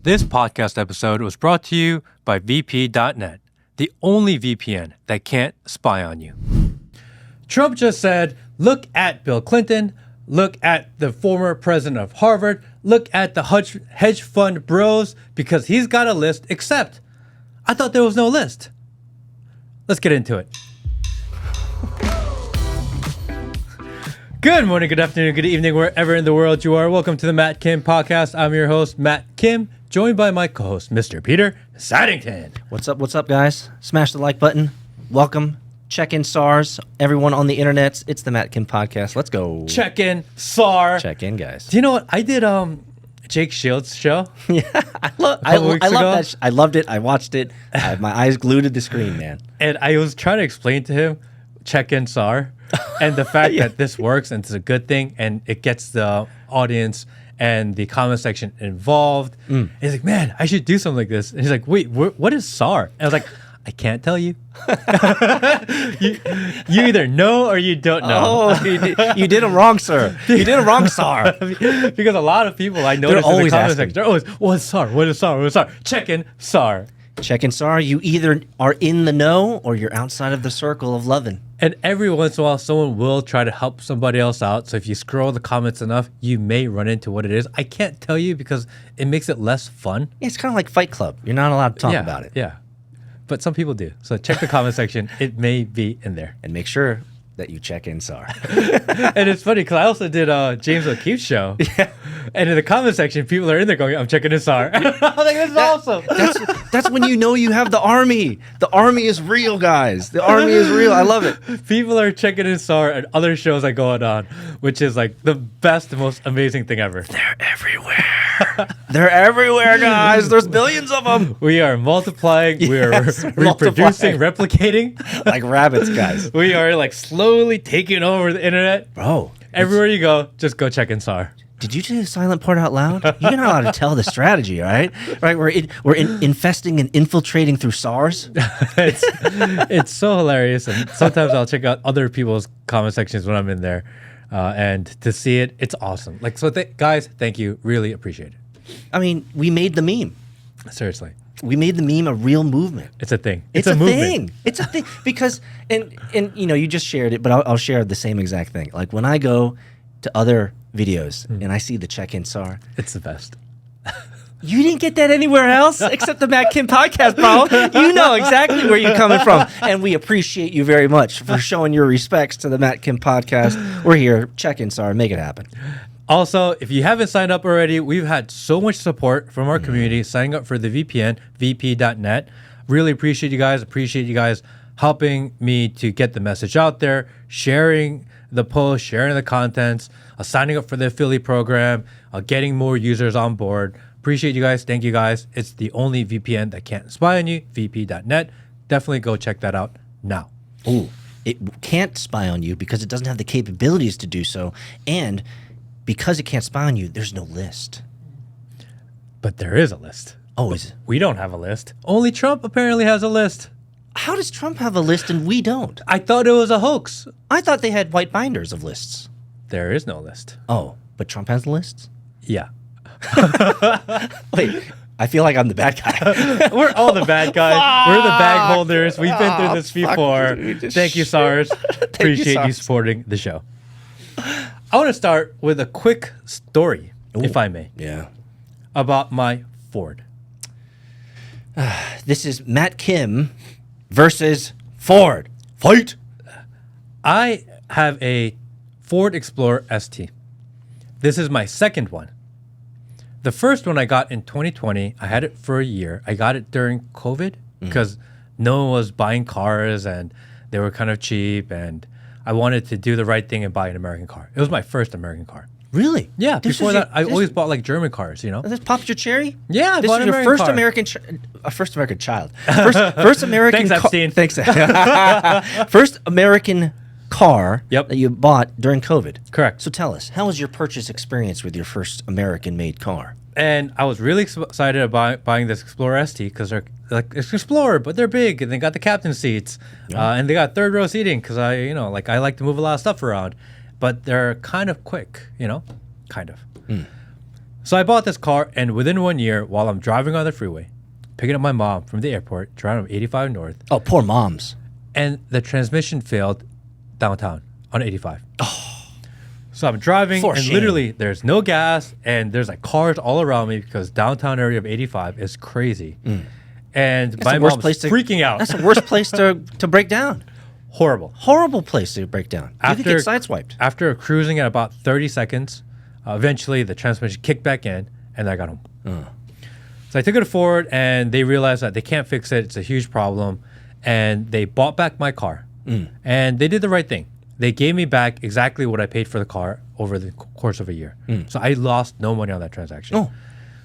This podcast episode was brought to you by VP.net, the only VPN that can't spy on you. Trump just said, look at Bill Clinton, look at the former president of Harvard, look at the hedge fund bros, because he's got a list, except I thought there was no list. Let's get into it. Good morning, good afternoon, good evening, wherever in the world you are. Welcome to the Matt Kim Podcast. I'm your host, Matt Kim, joined by my co-host, Mr. Peter Saddington. What's up, guys? Smash the like button. Welcome. Check in, SARS. Everyone on the internet. It's the Matt Kim Podcast. Let's go. Check in, Saar. Check in, guys. Do you know what? I did Jake Shields' show. Yeah, I love that. I loved it. I watched it. I had my eyes glued to the screen, man. And I was trying to explain to him, check in, Saar. And the fact that this works and it's a good thing and it gets the audience and the comment section involved. He's like, man, I should do something like this. And he's like, wait, what is SAR? And I was like, I can't tell you. you either know or you don't know. Oh, you did him wrong, sir. You did him wrong, SAR. Because a lot of people I noticed in the comment section, they're always, what's SAR? What is SAR? What is SAR? Check in, SAR. Check in, SAR. You either are in the know or you're outside of the circle of loving. And every once in a while, someone will try to help somebody else out. So if you scroll the comments enough, you may run into what it is. I can't tell you because it makes it less fun. Yeah, it's kind of like Fight Club. You're not allowed to talk about it. Yeah, but some people do. So check the comment section. It may be in there. And make sure that you check in, SAR. And it's funny because I also did James O'Keefe's show. Yeah. And in the comment section, people are in there going, I'm checking in SAR. I'm like, this is awesome. That's when you know you have the army. The army is real, guys. The army is real. I love it. People are checking in SAR and other shows I go on, which is like the best, the most amazing thing ever. They're everywhere. They're everywhere, guys. There's billions of them. We are multiplying. We are reproducing, replicating. Like rabbits, guys. We are like slowly taking over the internet. Bro. Everywhere you go, just go check in SAR. Did you do the silent part out loud? You're not allowed to tell the strategy, right? Right? We're infesting and infiltrating through SARS. It's so hilarious, and sometimes I'll check out other people's comment sections when I'm in there, and to see it, it's awesome. Like, so, guys, thank you, really appreciate it. I mean, we made the meme. Seriously, we made the meme a real movement. It's a thing. It's a movement. It's a thing because, and you know, you just shared it, but I'll share the same exact thing. Like when I go to other videos and I see the check-in SAR. It's the best. You didn't get that anywhere else except the Matt Kim Podcast, bro. You know exactly where you're coming from. And we appreciate you very much for showing your respects to the Matt Kim Podcast. We're here. Check-in SAR. Make it happen. Also, if you haven't signed up already, we've had so much support from our community signing up for the VPN, VP.net. Really appreciate you guys. Appreciate you guys helping me to get the message out there, sharing the post, sharing the contents, signing up for the affiliate program, getting more users on board. Appreciate you guys. Thank you guys. It's the only VPN that can't spy on you, VP.net. Definitely go check that out now. Ooh, it can't spy on you because it doesn't have the capabilities to do so. And because it can't spy on you, there's no list. But there is a list. Oh, is it? We don't have a list. Only Trump apparently has a list. How does Trump have a list and we don't? I thought it was a hoax. I thought they had white binders of lists. There is no list. Oh, but Trump has lists? Yeah. Wait, I feel like I'm the bad guy. We're all the bad guys. We're the bag holders. We've been through this before. Thank you, SARS. Appreciate you supporting the show. I want to start with a quick story, if I may. Yeah. About my Ford. This is Matt Kim versus Ford. Fight! I have a Ford Explorer ST. This is my second one. The first one I got in 2020. I had it for a year. I got it during COVID because no one was buying cars and they were kind of cheap, and I wanted to do the right thing and buy an American car. It was my first American car. Really? Yeah. Before that, I always bought like German cars, you know? This popped your cherry? Yeah, I this bought is an your American first car. American child. First American Thanks, Epstein. Thanks. First American car that you bought during COVID. Correct. So tell us, how was your purchase experience with your first American-made car? And I was really excited about buying this Explorer ST because they're like it's Explorer, but they're big and they got the captain seats, and they got third row seating because I like to move a lot of stuff around, but they're kind of quick, kind of. So I bought this car, and within 1 year, while I'm driving on the freeway, picking up my mom from the airport, driving on 85 North, Oh, poor moms. and the transmission failed downtown on 85. So I'm driving, For and shame. literally there's no gas, and there's like cars all around me because downtown area of 85 is crazy. And That's my the worst mom's place to freaking out. That's the worst place to break down. Horrible. Horrible place to break down. You could get sideswiped. After cruising at about 30 seconds, eventually the transmission kicked back in, and I got home. So I took it to Ford, and they realized that they can't fix it. It's a huge problem. And they bought back my car. And they did the right thing. They gave me back exactly what I paid for the car over the course of a year. So I lost no money on that transaction. Oh.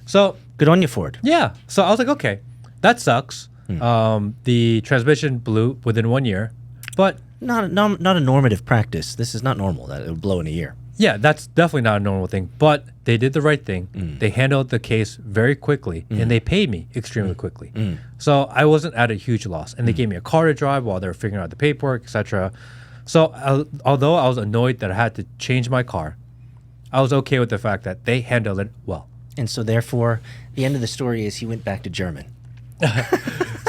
So Good on you, Ford. yeah. So I was like, okay, that sucks. The transmission blew within 1 year. But Not a normative practice. This is not normal that it would blow in a year. yeah, that's definitely not a normal thing. But they did the right thing. They handled the case very quickly, and they paid me extremely quickly. So I wasn't at a huge loss. And they gave me a car to drive while they were figuring out the paperwork, etc. So although I was annoyed that I had to change my car, I was okay with the fact that they handled it well. And so therefore, the end of the story is he went back to German.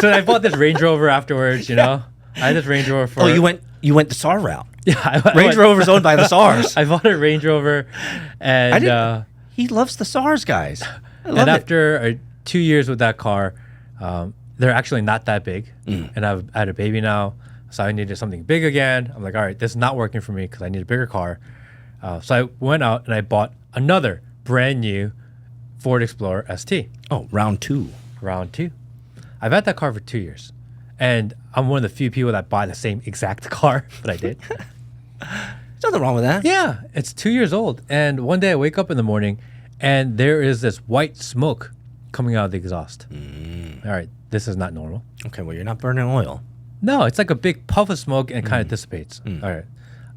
So I bought this Range Rover afterwards, you know. I had this Range Rover for... Oh, you went the Saar route. Yeah, Range Rover's owned by the SARs. I bought a Range Rover, and He loves the SARs, guys. I love and it. after 2 years with that car, they're actually not that big, and I had a baby now, so I needed something big again. I'm like, all right, this is not working for me because I need a bigger car. So I went out and I bought another brand new Ford Explorer ST. Oh, round two. Round two. I've had that car for 2 years, and I'm one of the few people that buy the same exact car that I did. There's nothing wrong with that. Yeah, it's 2 years old, and one day I wake up in the morning, and there is this white smoke coming out of the exhaust. All right, this is not normal. Okay, well, you're not burning oil. No, it's like a big puff of smoke, and it kind of dissipates. All right,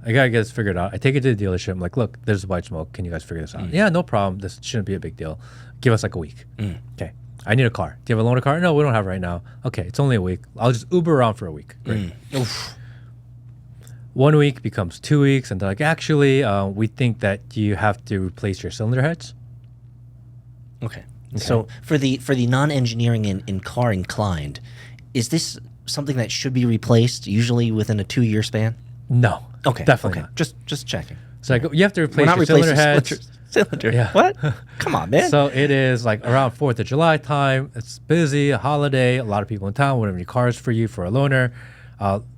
I gotta get this figured out. I take it to the dealership. I'm like, look, there's white smoke. Can you guys figure this out? Yeah, no problem. This shouldn't be a big deal. Give us like a week. Okay. I need a car. Do you have a loaner car? No, we don't have it right now. Okay, it's only a week. I'll just Uber around for a week. Great. 1 week becomes 2 weeks, and they're like, actually, we think that you have to replace your cylinder heads. Okay. So for the non-engineering and car inclined, is this something that should be replaced usually within a 2-year span? No. Okay. Definitely okay. not. Just checking. So I go, you have to We're replace not your replacing cylinder heads. cylinder. Yeah. What? Come on, man. So it is like around 4th of July time. It's busy, a holiday, a lot of people in town. We don't have any cars for you for a loaner.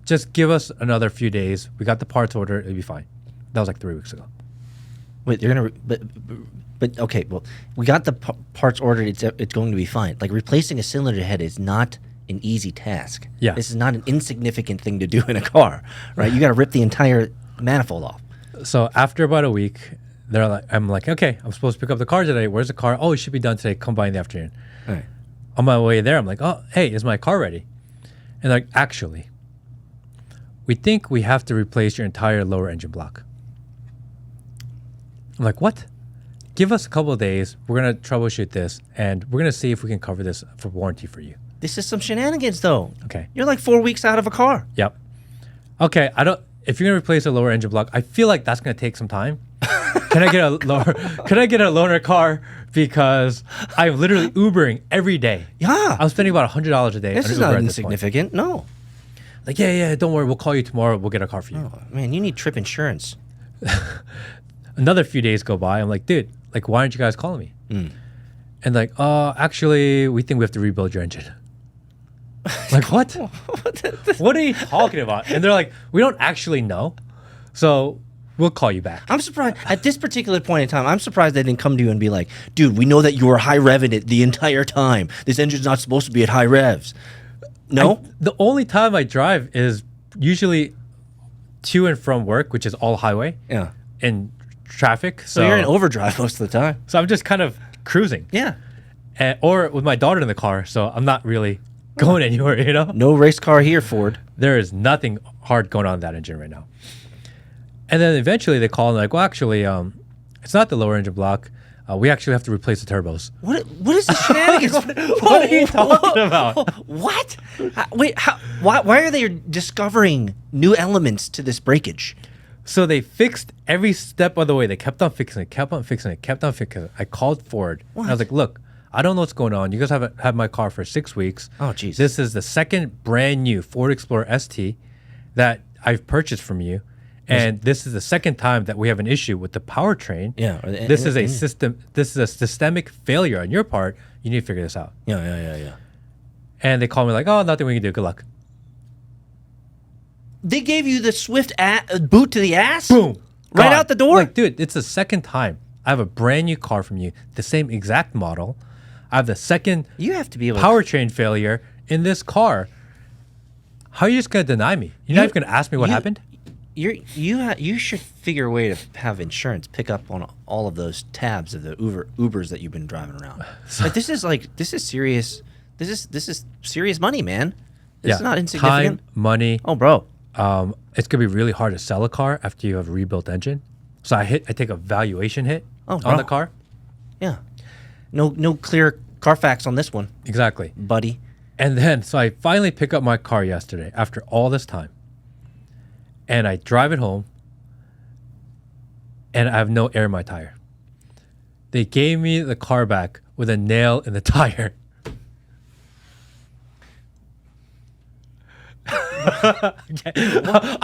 Just give us another few days. We got the parts ordered. It'll be fine. That was like 3 weeks ago. Wait, you're gonna, but okay. Well, we got the parts ordered. It's going to be fine. Like replacing a cylinder head is not an easy task. Yeah. This is not an insignificant thing to do in a car, right? You got to rip the entire manifold off. So after about a week, I'm like, okay, I'm supposed to pick up the car today. Where's the car? Oh, it should be done today. Come by in the afternoon. All right. On my way there, I'm like, oh, hey, is my car ready? And like, actually, we think we have to replace your entire lower engine block. I'm like, what? Give us a couple of days. We're going to troubleshoot this, and we're going to see if we can cover this for warranty for you. This is some shenanigans, though. Okay. You're like 4 weeks out of a car. Yep. Okay, if you're going to replace a lower engine block, I feel like that's going to take some time. Can I get a loaner car? Because I'm literally Ubering every day. Yeah. I'm spending about $100 a day. This on is Uber not at this point. insignificant. No. Like, yeah, don't worry. We'll call you tomorrow. We'll get a car for you. Oh, man, you need trip insurance. Another few days go by. I'm like, dude, like, why aren't you guys calling me? And like, actually, we think we have to rebuild your engine. Like, what? What are you talking about? And they're like, we don't actually know. So we'll call you back. I'm surprised at this particular point in time. I'm surprised they didn't come to you and be like, "Dude, we know that you were high revving it the entire time. This engine's not supposed to be at high revs." No, the only time I drive is usually to and from work, which is all highway. Yeah. In traffic. So you're in overdrive most of the time. So I'm just kind of cruising. Yeah. Or with my daughter in the car. So I'm not really going anywhere, you know? No race car here, Ford. There is nothing hard going on in that engine right now. And then eventually they call and they're like, well, actually, it's not the lower engine block. We actually have to replace the turbos. What is the shenanigans? What are you talking about? What? Wait, why are they discovering new elements to this breakage? So they fixed every step of the way. They kept on fixing it, kept on fixing it, kept on fixing it. I called Ford. And I was like, look, I don't know what's going on. You guys haven't had my car for 6 weeks. Oh, jeez. This is the second brand new Ford Explorer ST that I've purchased from you. And this is the second time that we have an issue with the powertrain. Yeah. This is a systemic failure on your part. You need to figure this out. Yeah. And they call me like, oh, nothing we can do. Good luck. They gave you the swift boot to the ass? Boom. Right Gone. out the door? Like, dude, it's the second time. I have a brand new car from you, the same exact model. I have the second You have to be able powertrain failure in this car. How are you just going to deny me? You're not even going to ask me what happened? You should figure a way to have insurance pick up on all of those tabs of the Ubers that you've been driving around. This is serious. This is serious money, man. This is not insignificant. Time, money. Oh, bro. It's going to be really hard to sell a car after you have a rebuilt engine. So I take a valuation hit on the car. Yeah. No clear Carfax on this one. Exactly. Buddy. And then, so I finally pick up my car yesterday after all this time. And I drive it home. And I have no air in my tire. They gave me the car back with a nail in the tire.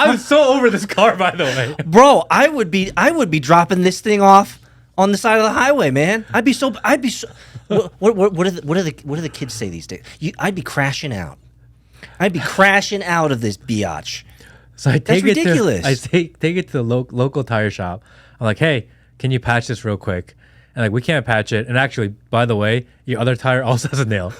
I'm so over this car, by the way. Bro, I would be dropping this thing off on the side of the highway, man. I'd be so. What do the kids say these days? I'd be crashing out. I'd be crashing out of this biatch. So I take That's ridiculous. I take it to the local tire shop. I'm like, hey, can you patch this real quick? And like, we can't patch it. And actually, by the way, your other tire also has a nail.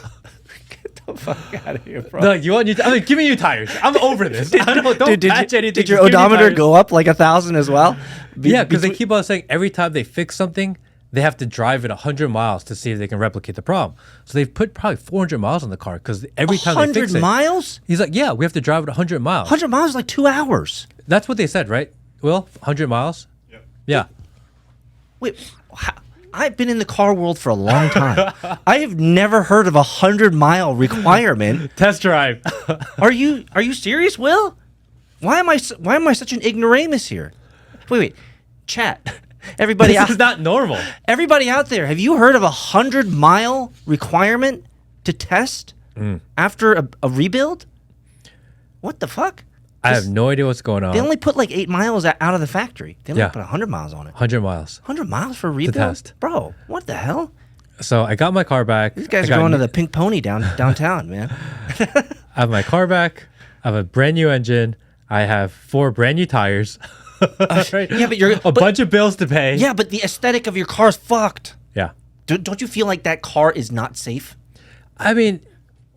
Get the fuck out of here, bro. They're like, you want new? I'm like, give me new tires. I'm over this. Don't patch anything. Did your Just give me odometer tires. go up like 1,000 as well? Yeah, because they keep on saying every time they fix something, they have to drive it 100 miles to see if they can replicate the problem. So they've put probably 400 miles on the car because every time they fix it. 100 miles? He's like, yeah, we have to drive it 100 miles. 100 miles is like 2 hours. That's what they said, right? Will, 100 miles? Yep. Yeah. Wait, I've been in the car world for a long time. I have never heard of 100-mile requirement. Test drive. Are you serious, Will? Why am I such an ignoramus here? Wait, chat. Everybody This is not normal. Everybody out there, have you heard of 100-mile requirement to test after a rebuild? What the fuck? I have no idea what's going on. They only put like 8 miles out of the factory. They only Yeah. put 100 miles on it. 100 miles. 100 miles for a rebuild? test. Bro, what the hell? So I got my car back. These guys are going to the Pink Pony downtown, man. I have my car back. I have a brand new engine. I have 4 brand new tires. Right? Yeah, but bunch of bills to pay. Yeah, but the aesthetic of your car is fucked. Yeah. Don't you feel like that car is not safe? I mean,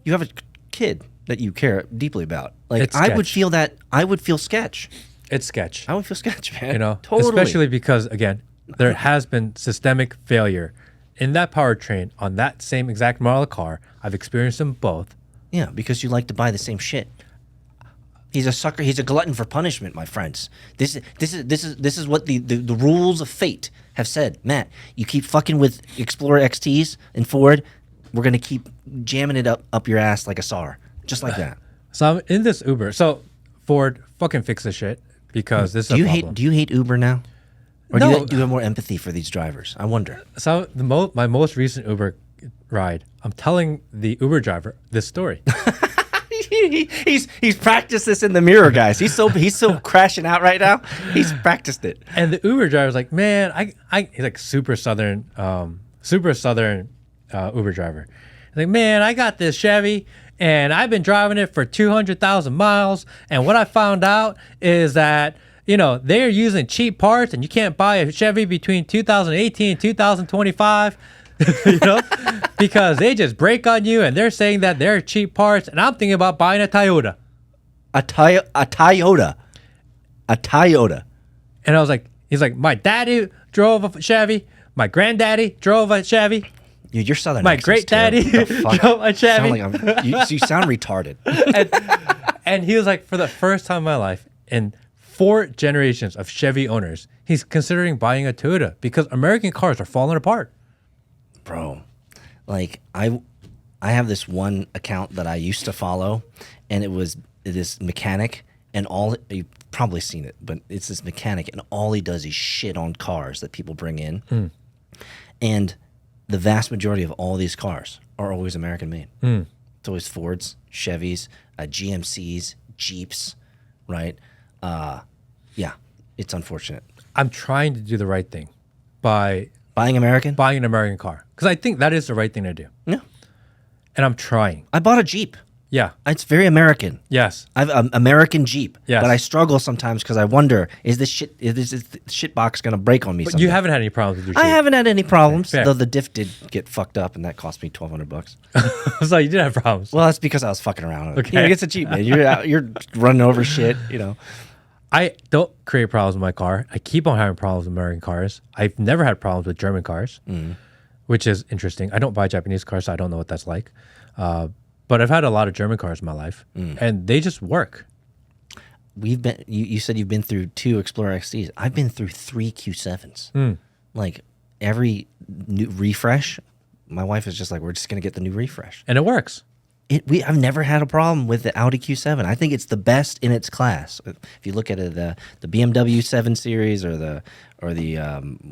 You have a kid that you care deeply about. Like It's I would sketch. feel that. I would feel sketch. it's sketch. I would feel sketch, man. You know, totally. especially because again, there has been systemic failure in that powertrain on that same exact model of car. I've experienced them both. Yeah, because you like to buy the same shit. He's a sucker. He's a glutton for punishment, my friends. This is what the rules of fate have said. Matt, you keep fucking with Explorer XTs and Ford, we're gonna keep jamming it up your ass like a Saar, just like that. So I'm in this Uber. So Ford, fucking fix this shit because this is a problem. Do you hate Uber now, or No. do you have more empathy for these drivers? I wonder. So my most recent Uber ride, I'm telling the Uber driver this story. He's practiced this in the mirror, guys. He's so crashing out right now. He's practiced it. And the Uber driver's like, man, he's like super southern Uber driver. He's like, man, I got this Chevy and I've been driving it for 200,000 miles. And what I found out is that, you know, they're using cheap parts and you can't buy a Chevy between 2018 and 2025. You know, because they just break on you and they're saying that they're cheap parts. And I'm thinking about buying a Toyota. A Toyota. And I was like, he's like, my daddy drove a Chevy. My granddaddy drove a Chevy. Dude, your southern My accent's great daddy terrible. The fuck? drove a Chevy. You sound retarded. And he was like, for the first time in my life, in 4 generations of Chevy owners, he's considering buying a Toyota because American cars are falling apart. Bro, like I have this one account that I used to follow, and it is mechanic, and all you've probably seen it, but it's this mechanic, and all he does is shit on cars that people bring in, and the vast majority of all these cars are always American made. It's always Fords, Chevys, GMCs, Jeeps, right? Yeah, it's unfortunate. I'm trying to do the right thing by Buying American? buying an American car because I think that is the right thing to do, Yeah. and I'm trying. I bought a Jeep. Yeah. It's very American. Yes. I've American Jeep. Yes. But I struggle sometimes because I wonder, is this shit box going to break on me But someday? you haven't had any problems with your Jeep. I haven't had any problems, Fair. though the diff did get fucked up, and that cost me $1,200. So you did have problems. Well, that's because I was fucking around. Okay. You know, it's a Jeep, man. You're running over shit, you know. I don't create problems with my car. I keep on having problems with American cars. I've never had problems with German cars, which is interesting. I don't buy Japanese cars, so I don't know what that's like. But I've had a lot of German cars in my life, and they just work. We've been. You said you've been through 2 Explorer XCs. I've been through 3 Q7s. Like every new refresh, my wife is just like, we're just gonna get the new refresh. And it works. I've never had a problem with the Audi Q7. I think it's the best in its class. If you look at it, the BMW 7 Series or the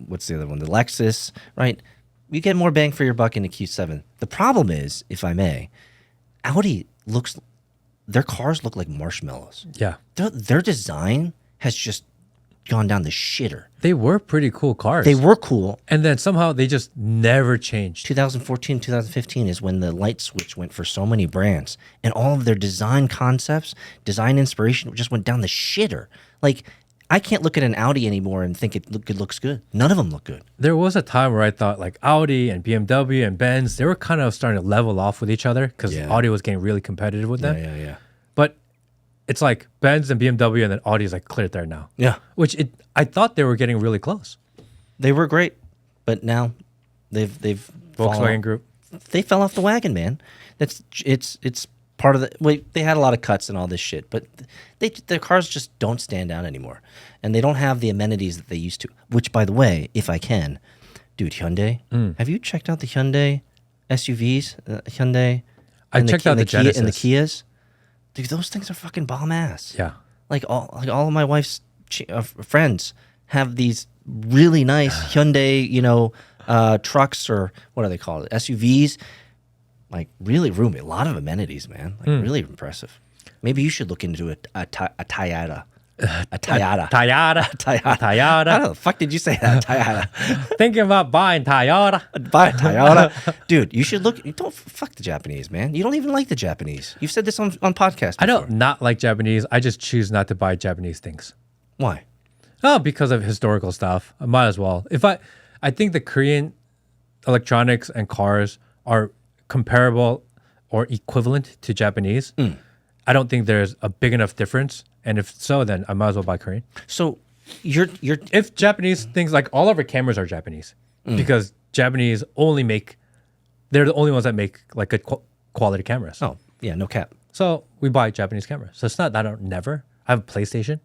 what's the other one, the Lexus, right? You get more bang for your buck in the Q7. The problem is, if I may, Audi their cars look like marshmallows. Yeah. Their design has just gone down the shitter. They were pretty cool cars. They were cool. And then somehow they just never changed. 2014, 2015 is when the light switch went for so many brands. And all of their design concepts, design inspiration just went down the shitter. Like, I can't look at an Audi anymore and think it looks good. None of them look good. There was a time where I thought like Audi and BMW and Benz, they were kind of starting to level off with each other because Audi was getting really competitive with them. Yeah. But it's like Benz and BMW and then Audi is like clear there now. Yeah. I thought they were getting really close. They were great, but now they've Volkswagen Group. They fell off the wagon, man. It's part of the. Wait, they had a lot of cuts and all this shit, but their cars just don't stand out anymore, and they don't have the amenities that they used to. Which, by the way, if I can, dude, Hyundai. Have you checked out the Hyundai SUVs? Hyundai. I checked out the Genesis and the Kias. Dude, those things are fucking bomb ass. Yeah. Like all of my wife's friends have these really nice Hyundai, trucks, or what are they called? SUVs. Like really roomy, a lot of amenities, man. Like really impressive. Maybe you should look into a Toyota. A Toyota. Toyota. How the fuck did you say that? Toyota. Thinking about buying Toyota. Buy a Toyota. Dude, you should look. Don't fuck the Japanese, man. You don't even like the Japanese. You've said this on podcast before. I don't not like Japanese. I just choose not to buy Japanese things. Why? Oh, because of historical stuff. I might as well. I think the Korean electronics and cars are comparable or equivalent to Japanese. I don't think there's a big enough difference. And if so, then I might as well buy Korean. So you're if Japanese things, like all of our cameras are Japanese because Japanese they're the only ones that make like good quality cameras. Oh, yeah, no cap. So we buy Japanese cameras. So it's not that I don't never. I have a PlayStation.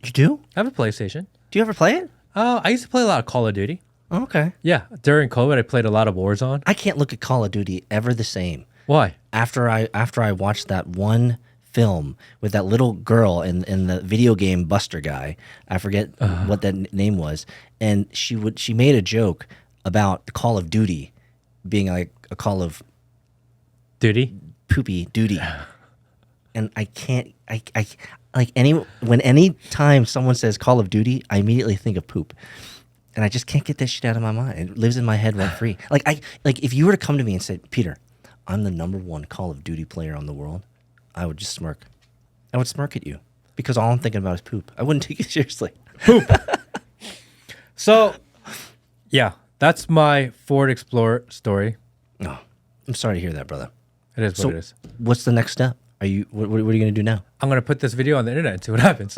You do? I have a PlayStation. Do you ever play it? I used to play a lot of Call of Duty. Oh, okay. Yeah. During COVID, I played a lot of Warzone. I can't look at Call of Duty ever the same. Why? After I watched that one film with that little girl in the video game Buster guy, I forget what that name was, and she made a joke about Call of Duty being like a Call of Duty? Poopy duty. And I can't any time someone says Call of Duty, I immediately think of poop. And I just can't get that shit out of my mind. It lives in my head rent free. Like if you were to come to me and say, Peter, I'm the #1 Call of Duty player on the world, I would just smirk. I would smirk at you because all I'm thinking about is poop. I wouldn't take it seriously. Poop. So, yeah, that's my Ford Explorer story. Oh, I'm sorry to hear that, brother. It is what it is. What's the next step? What are you going to do now? I'm going to put this video on the internet and see what happens.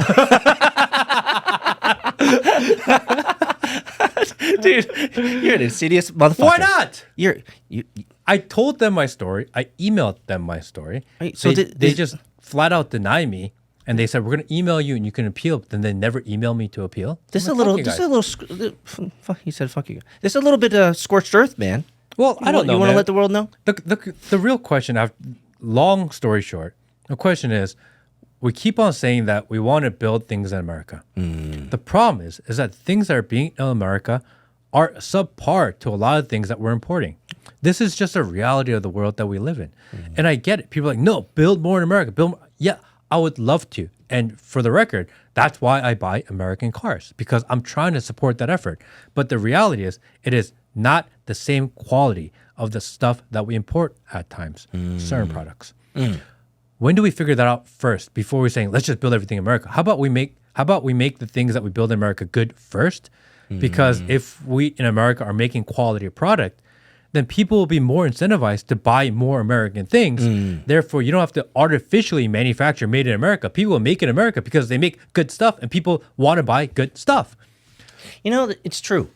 Dude, you're an insidious motherfucker. Why not? I I told them my story. I emailed them my story. So they just flat out deny me, and they said we're going to email you and you can appeal. But then they never email me to appeal. This is a little. He said, "Fuck you." This is a little bit scorched earth, man. Well, I don't know. You want to let the world know? The real question, long story short, the question is, we keep on saying that we want to build things in America. The problem is that things that are being in America are subpar to a lot of things that we're importing. This is just a reality of the world that we live in. And I get it. People are like, no, build more in America. Build more. Yeah, I would love to. And for the record, that's why I buy American cars, because I'm trying to support that effort. But the reality is, it is not the same quality of the stuff that we import at times, certain products. When do we figure that out first before we're saying, let's just build everything in America? How about we make the things that we build in America good first? Because if we in America are making quality product, then people will be more incentivized to buy more American things. Therefore, you don't have to artificially manufacture made in America. People will make it in America because they make good stuff and people want to buy good stuff. You know, it's true.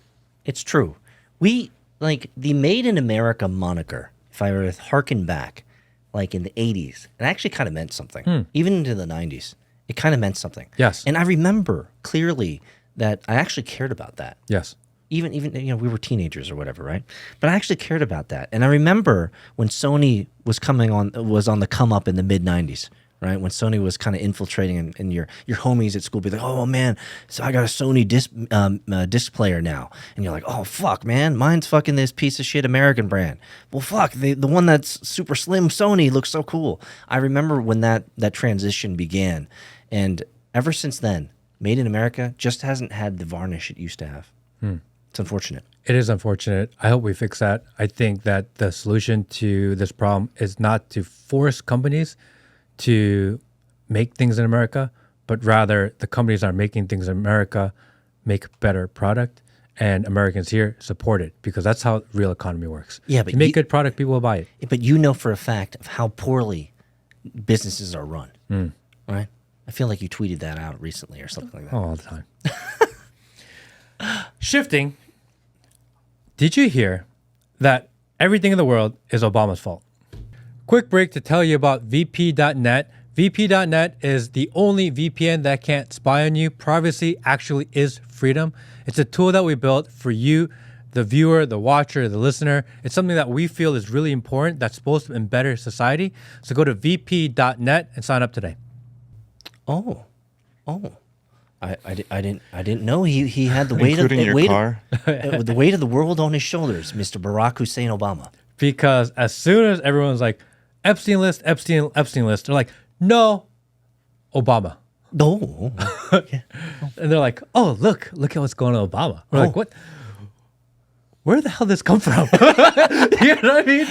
It's true. We, like, the Made in America moniker, if I were to harken back, like in the 80s, it actually kind of meant something. Even into the 90s, it kind of meant something. Yes. And I remember clearly that I actually cared about that. Yes. Even we were teenagers or whatever, right? But I actually cared about that. And I remember when Sony was on the come up in the mid 90s, right? When Sony was kind of infiltrating, and your homies at school be like, "Oh man, so I got a Sony disc player now," and you're like, "Oh fuck, man, mine's fucking this piece of shit American brand." Well, fuck, the one that's super slim Sony looks so cool. I remember when that transition began, and ever since then, Made in America just hasn't had the varnish it used to have. It's unfortunate. It is unfortunate. I hope we fix that. I think that the solution to this problem is not to force companies to make things in America, but rather the companies that are making things in America make better product, and Americans here support it, because that's how real economy works. Yeah, if but you make good product, people will buy it. But you know for a fact of how poorly businesses are run, right? I feel like you tweeted that out recently or something like that. All the time. Shifting. Did you hear that everything in the world is Obama's fault? Quick break to tell you about VP.net. VP.net is the only VPN that can't spy on you. Privacy actually is freedom. It's a tool that we built for you, the viewer, the watcher, the listener. It's something that we feel is really important, that's supposed to better society. So go to VP.net and sign up today. Oh. I didn't know he had the weight Including of your car? The weight of the world on his shoulders, Mr. Barack Hussein Obama. Because as soon as everyone's like, Epstein list, they're like, no, Obama. Oh. And they're like, oh, look at what's going on with Obama. We're like, what? Where the hell did this come from? You know what I mean?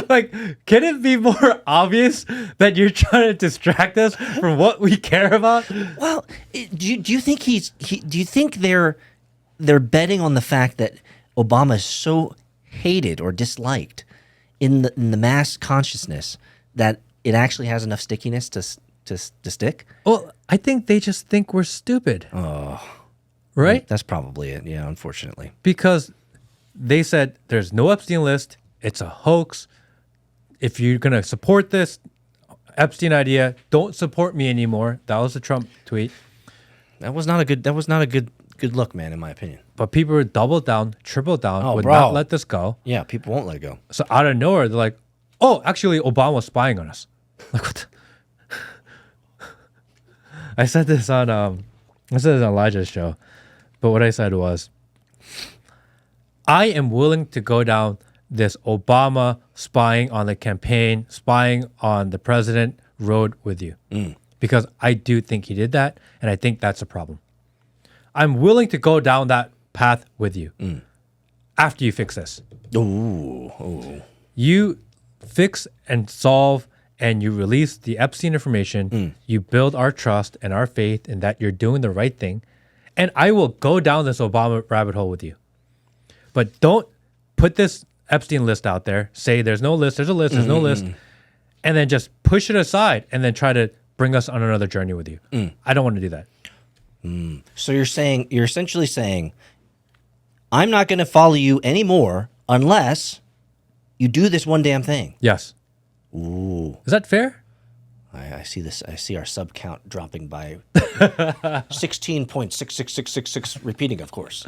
Like, can it be more obvious that you're trying to distract us from what we care about? Well, do you think do you think they're betting on the fact that Obama is so hated or disliked in the mass consciousness that it actually has enough stickiness to stick? Well, I think they just think we're stupid. Oh, right? That's probably it. Yeah, unfortunately. Because they said there's no Epstein list. It's a hoax. If you're going to support this Epstein idea, don't support me anymore. That was a Trump tweet. That was not a good look, man, in my opinion. But people would double down, triple down, would not let this go. Yeah, people won't let it go. So out of nowhere, they're like, oh, actually, Obama was spying on us. Like, what? I said this on Elijah's show, but what I said was, I am willing to go down this Obama spying on the campaign, spying on the president road with you. Because I do think he did that, and I think that's a problem. I'm willing to go down that path with you after you fix this. Ooh. You fix and solve and you release the Epstein information. You build our trust and our faith in that you're doing the right thing. And I will go down this Obama rabbit hole with you. But don't put this Epstein list out there. Say there's no list, there's a list, there's no list. And then just push it aside and then try to bring us on another journey with you. I don't want to do that. So you're essentially saying, I'm not going to follow you anymore unless you do this one damn thing. Yes. Ooh. Is that fair? I see this. I see our sub count dropping by 16.66666, repeating, of course,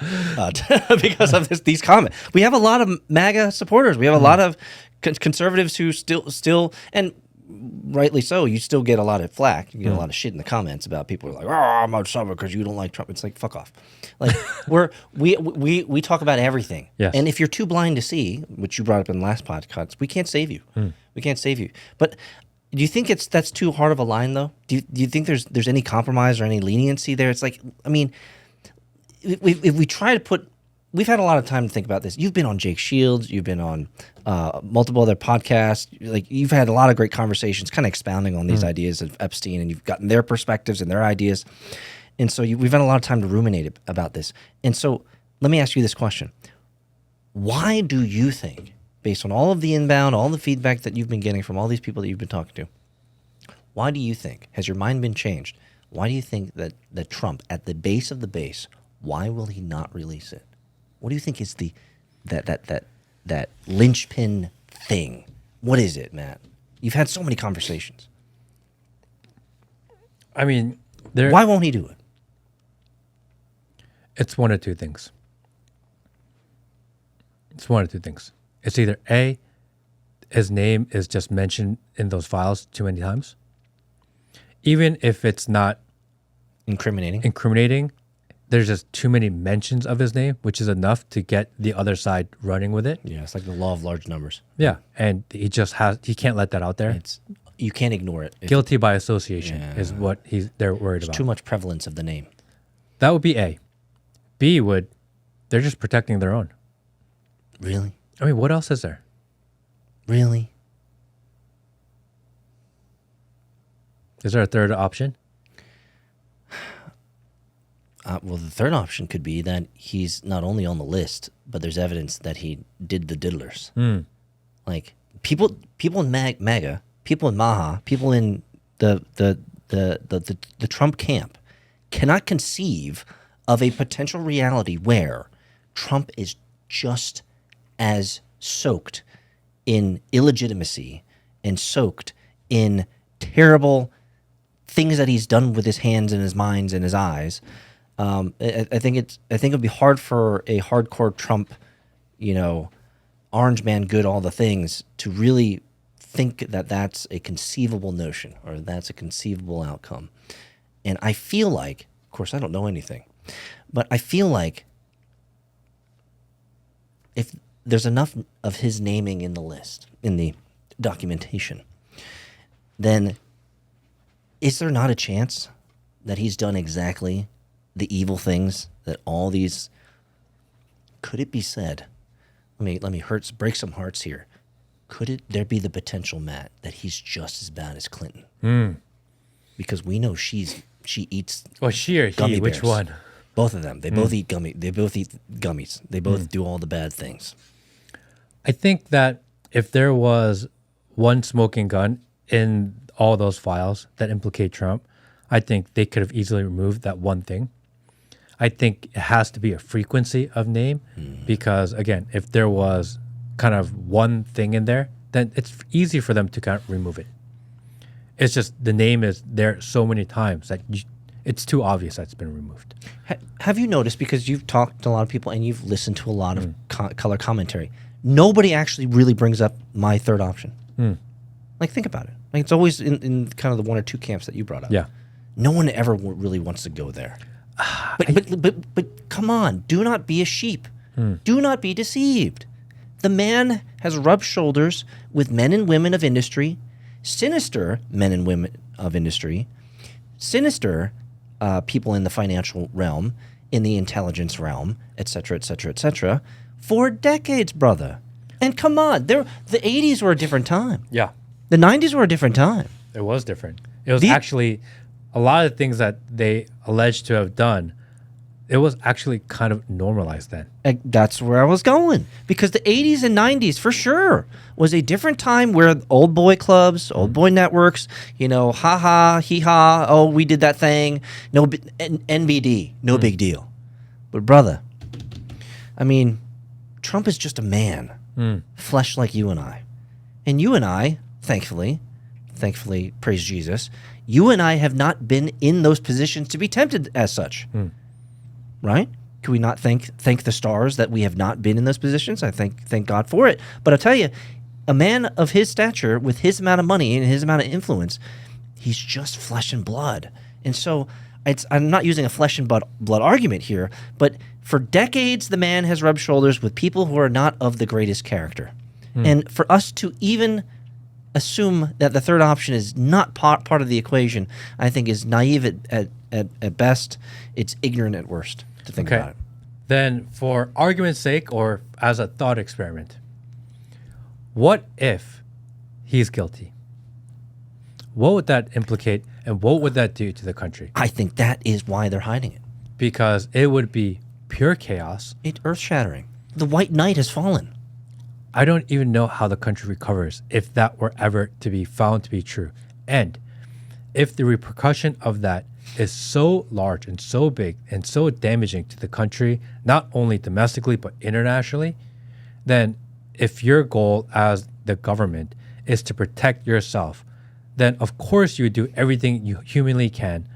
because of these comments. We have a lot of MAGA supporters. We have a lot of conservatives who still, and rightly so, you still get a lot of flack. You get a lot of shit in the comments about people who are like, "Oh, I'm upset because you don't like Trump." It's like, fuck off. Like we talk about everything. Yes. And if you're too blind to see, which you brought up in the last podcast, we can't save you. We can't save you. But do you think that's too hard of a line though? Do you think there's any compromise or any leniency there? It's like, I mean, if we try to put, we've had a lot of time to think about this. You've been on Jake Shields. You've been on multiple other podcasts. Like, you've had a lot of great conversations, kind of expounding on these ideas of Epstein, and you've gotten their perspectives and their ideas. And so we've had a lot of time to ruminate about this. And so let me ask you this question: why do you think, based on all of the inbound, all the feedback that you've been getting from all these people that you've been talking to, why do you think, has your mind been changed? Why do you think that Trump, at the base of the base, why will he not release it? What do you think is that linchpin thing? What is it, Matt? You've had so many conversations. I mean, why won't he do it? It's one of two things. It's either A, his name is just mentioned in those files too many times. Even if it's not incriminating, there's just too many mentions of his name, which is enough to get the other side running with it. Yeah, it's like the law of large numbers. Yeah, and he can't let that out there. You can't ignore it. Guilty by association is what they're worried about. Too much prevalence of the name. That would be A. B they're just protecting their own. Really? I mean, what else is there? Really? Is there a third option? Well, the third option could be that he's not only on the list, but there's evidence that he did the diddlers. Like, people in MAGA, people in Maha, people in the Trump camp cannot conceive of a potential reality where Trump is just as soaked in illegitimacy and soaked in terrible things that he's done with his hands and his minds and his eyes. I think it'd be hard for a hardcore Trump, orange man, good all the things, to really think that that's a conceivable notion or that's a conceivable outcome. And I feel like, of course, I don't know anything, but I feel like if there's enough of his naming in the list, in the documentation, then is there not a chance that he's done exactly the evil things that all these, could it be said, let me break some hearts here. Could there be the potential, Matt, that he's just as bad as Clinton? Because we know she eats. Well, she or he, which one? Both of them. They both eat They both eat gummies. They both do all the bad things. I think that if there was one smoking gun in all those files that implicate Trump, I think they could have easily removed that one thing. I think it has to be a frequency of name because, again, if there was kind of one thing in there, then it's easy for them to kind of remove it. It's just the name is there so many times that it's too obvious that it's been removed. Have you noticed, because you've talked to a lot of people and you've listened to a lot of color commentary, nobody actually really brings up my third option. Like, think about it. Like, it's always in kind of the one or two camps that you brought up. Yeah. No one ever really wants to go there. But come on, do not be a sheep. Do not be deceived. The man has rubbed shoulders with men and women of industry, sinister men and women of industry, sinister people in the financial realm, in the intelligence realm, et cetera, for decades, brother. And come on, the 80s were a different time. Yeah. The 90s were a different time. It was different. It was actually a lot of things that they alleged to have done. It was actually kind of normalized then. That's where I was going. Because the 80s and 90s, for sure, was a different time where old boy clubs, old boy networks, ha-ha, hee-ha, oh, we did that thing. No, NBD, no big deal. But, brother, I mean, Trump is just a man, flesh like you and I. And you and I, thankfully, praise Jesus, you and I have not been in those positions to be tempted as such. Right? Can we not thank the stars that we have not been in those positions? I thank God for it. But I'll tell you, a man of his stature, with his amount of money and his amount of influence, he's just flesh and blood. And so I'm not using a flesh and blood argument here, but for decades, the man has rubbed shoulders with people who are not of the greatest character. And for us to even assume that the third option is not part of the equation, I think is naive at best. It's ignorant at worst to think about it. Then, for argument's sake, or as a thought experiment, what if he's guilty? What would that implicate, and what would that do to the country? I think that is why they're hiding it. Because it would be pure chaos. It's earth-shattering. The White Knight has fallen. I don't even know how the country recovers if that were ever to be found to be true. And if the repercussion of that is so large and so big and so damaging to the country, not only domestically but internationally, then if your goal as the government is to protect yourself, then of course you would do everything you humanly can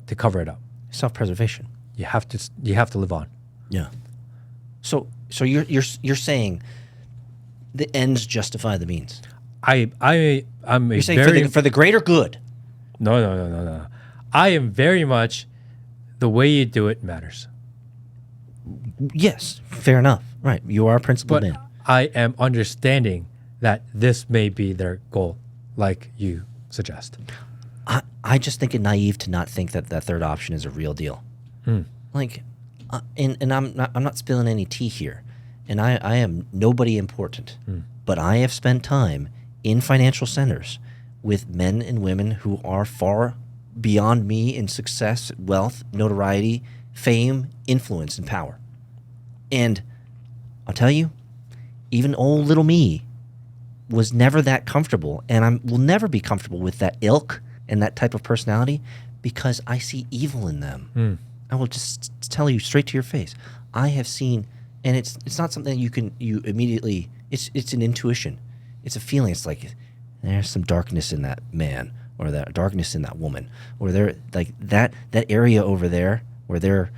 to cover it up. Self-preservation. You have to live on. Yeah. So you're saying the ends justify the means. I'm You're saying for the greater good. No. I am very much the way you do it matters. Yes, fair enough. Right. You are a principled man. I am understanding that this may be their goal, like you suggest. I just think it naive to not think that that third option is a real deal. Like, and I'm not spilling any tea here, and I am nobody important, but I have spent time in financial centers with men and women who are far beyond me in success, wealth, notoriety, fame, influence, and power. And I'll tell you, even old little me was never that comfortable, and I will never be comfortable with that ilk and that type of personality because I see evil in them. I will just tell you straight to your face. I have seen, and it's not something you immediately. It's an intuition. It's a feeling. It's like there's some darkness in that man, or that darkness in that woman, or there like that area over there where they're,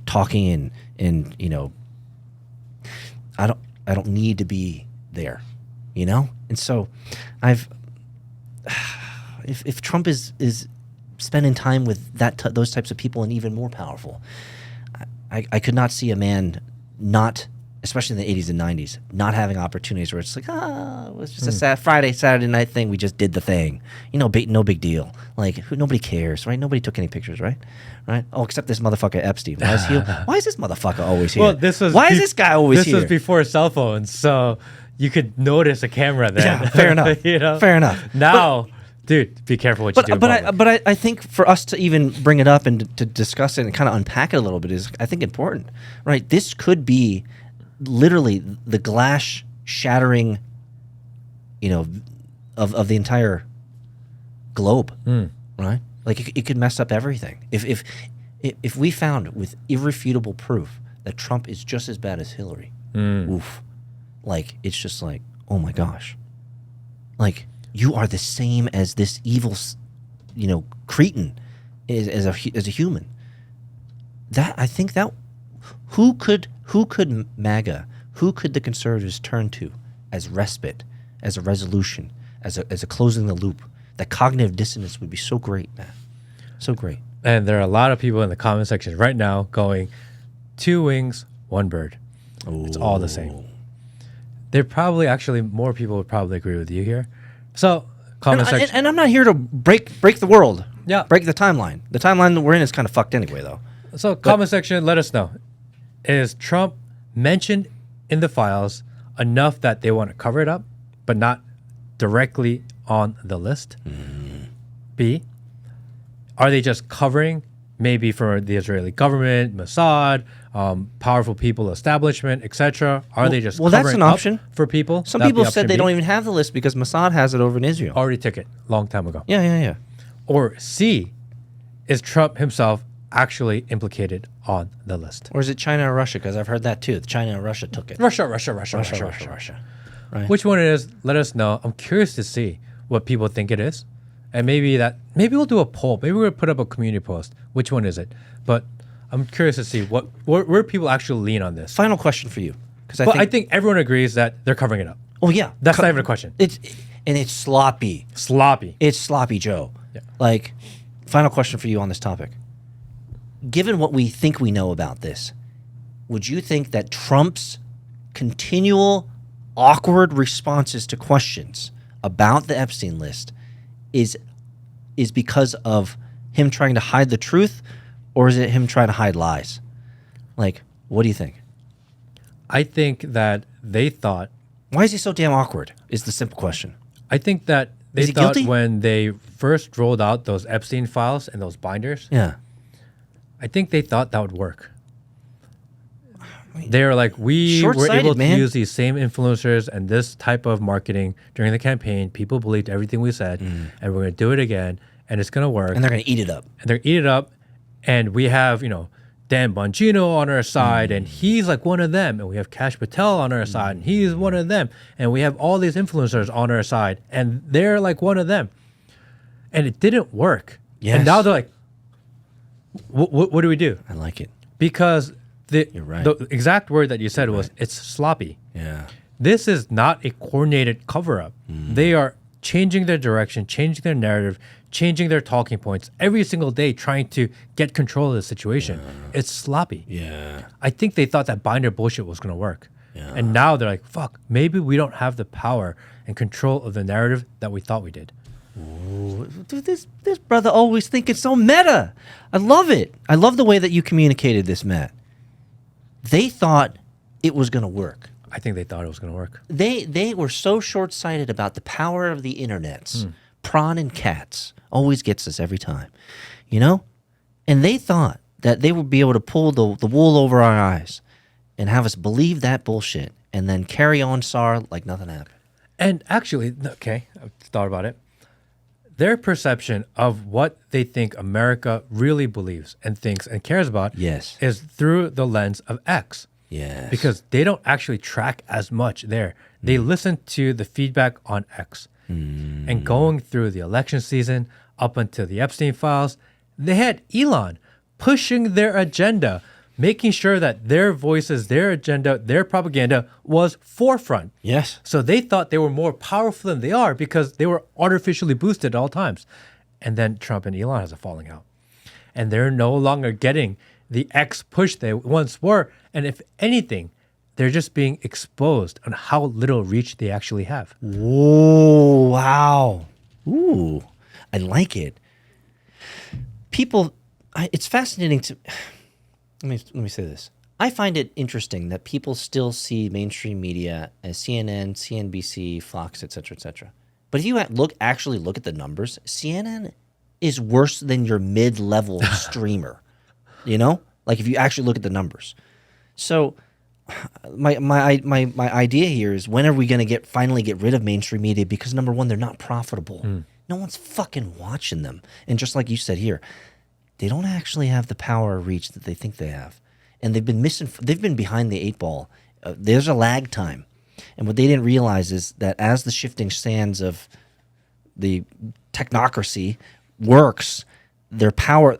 talking and I don't need to be there, And so if Trump is spending time with those types of people and even more powerful, I could not see a man not, especially in the 80s and 90s, not having opportunities where it's like, it was just a Saturday night thing. We just did the thing. No big deal. Like, nobody cares, right? Nobody took any pictures, right? Right? Oh, except this motherfucker Epstein. Why is this motherfucker always here? Well, why is this guy always here? This was before cell phones, so you could notice a camera there. Yeah, fair enough. Fair enough. Now, dude, be careful what you do. But I think for us to even bring it up and to discuss it and kind of unpack it a little bit is, I think, important, right? This could be literally the glass shattering, of the entire globe, right? Like it could mess up everything. If we found with irrefutable proof that Trump is just as bad as Hillary, oof, like it's just like, oh my gosh, like you are the same as this evil, cretin, as a human. That I think that who could MAGA, who could the conservatives turn to as respite, as a resolution, as a closing the loop? That cognitive dissonance would be so great, man. So great. And there are a lot of people in the comment section right now going, 2 wings, 1 bird. Ooh. It's all the same. There probably more people would probably agree with you here. So, comment section. And I'm not here to break the world. Yeah. Break the timeline. The timeline that we're in is kind of fucked anyway, though. So, comment section, let us know. Is Trump mentioned in the files enough that they want to cover it up, but not directly on the list? B, are they just covering maybe for the Israeli government, Mossad, powerful people, establishment, etc.? Are they just covering that's an option for people? Some people said they don't even have the list because Mossad has it over in Israel. Already took it long time ago. Yeah. Or C, is Trump himself actually implicated on the list? Or is it China or Russia? Because I've heard that too. China and Russia took it. Russia. Right. Which one it is, let us know. I'm curious to see what people think it is. And maybe we'll do a poll. Maybe we'll put up a community post. Which one is it? But I'm curious to see where people actually lean on this. Final question for you. I think everyone agrees that they're covering it up. Oh yeah, That's not even a question. It's sloppy. Sloppy. It's sloppy Joe. Yeah. Like, final question for you on this topic. Given what we think we know about this, would you think that Trump's continual awkward responses to questions about the Epstein list is because of him trying to hide the truth, or is it him trying to hide lies? Like, what do you think? I think that they thought. Why is he so damn awkward? Is the simple question. I think that they Is he thought guilty? when they first rolled out those Epstein files and those binders, Yeah. I think they thought that would work. They were like, we were Short-sighted, able to man. use these same influencers and this type of marketing during the campaign. People believed everything we said, and we're going to do it again, and it's going to work. And they're going to eat it up. And they're eat it up, and we have, Dan Bongino on our side, and he's like one of them, and we have Kash Patel on our side, and he's one of them, and we have all these influencers on our side, and they're like one of them. And it didn't work. Yes. And now they're like, what do we do? I like it. Because You're right. the exact word that you said was, it's sloppy. Yeah. This is not a coordinated cover-up. They are changing their direction, changing their narrative, changing their talking points every single day, trying to get control of the situation. It's sloppy. Yeah. I think they thought that binder bullshit was going to work. Yeah. And now they're like, fuck, maybe we don't have the power and control of the narrative that we thought we did. Ooh, dude, this brother always thinking so meta. I love it. I love the way that you communicated this, Matt. They thought it was going to work. I think they thought it was going to work. They were so short-sighted about the power of the internets. Prawn and cats always gets us every time, And they thought that they would be able to pull the wool over our eyes and have us believe that bullshit and then carry on Saar like nothing happened. And actually, okay, I've thought about it. Their perception of what they think America really believes and thinks and cares about Yes. is through the lens of X. Yes. Because they don't actually track as much there. They listen to the feedback on X. And going through the election season up until the Epstein files, they had Elon pushing their agenda, making sure that their voices, their agenda, their propaganda was forefront. Yes. So they thought they were more powerful than they are because they were artificially boosted at all times. And then Trump and Elon has a falling out. And they're no longer getting the X push they once were. And if anything, they're just being exposed on how little reach they actually have. Whoa, wow. Ooh, I like it. People, it's fascinating to... Let me say this. I find it interesting that people still see mainstream media as CNN, CNBC, Fox, etc., etc. But if you actually look at the numbers, CNN is worse than your mid-level streamer. Like if you actually look at the numbers. So my idea here is, when are we going to finally get rid of mainstream media? Because number one, they're not profitable. No one's fucking watching them. And just like you said here, they don't actually have the power or reach that they think they have. And they've been behind the eight ball. There's a lag time. And what they didn't realize is that as the shifting sands of the technocracy works, their power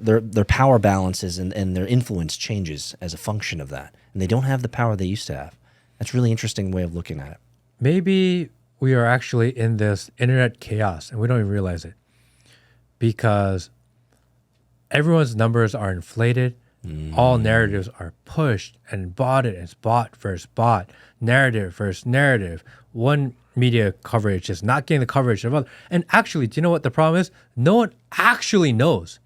balances and their influence changes as a function of that. And they don't have the power they used to have. That's a really interesting way of looking at it. Maybe we are actually in this internet chaos and we don't even realize it. Because everyone's numbers are inflated. All narratives are pushed and bought. It's bought versus bought. Narrative versus narrative. One media coverage is not getting the coverage of other. And actually, do you know what the problem is? No one actually knows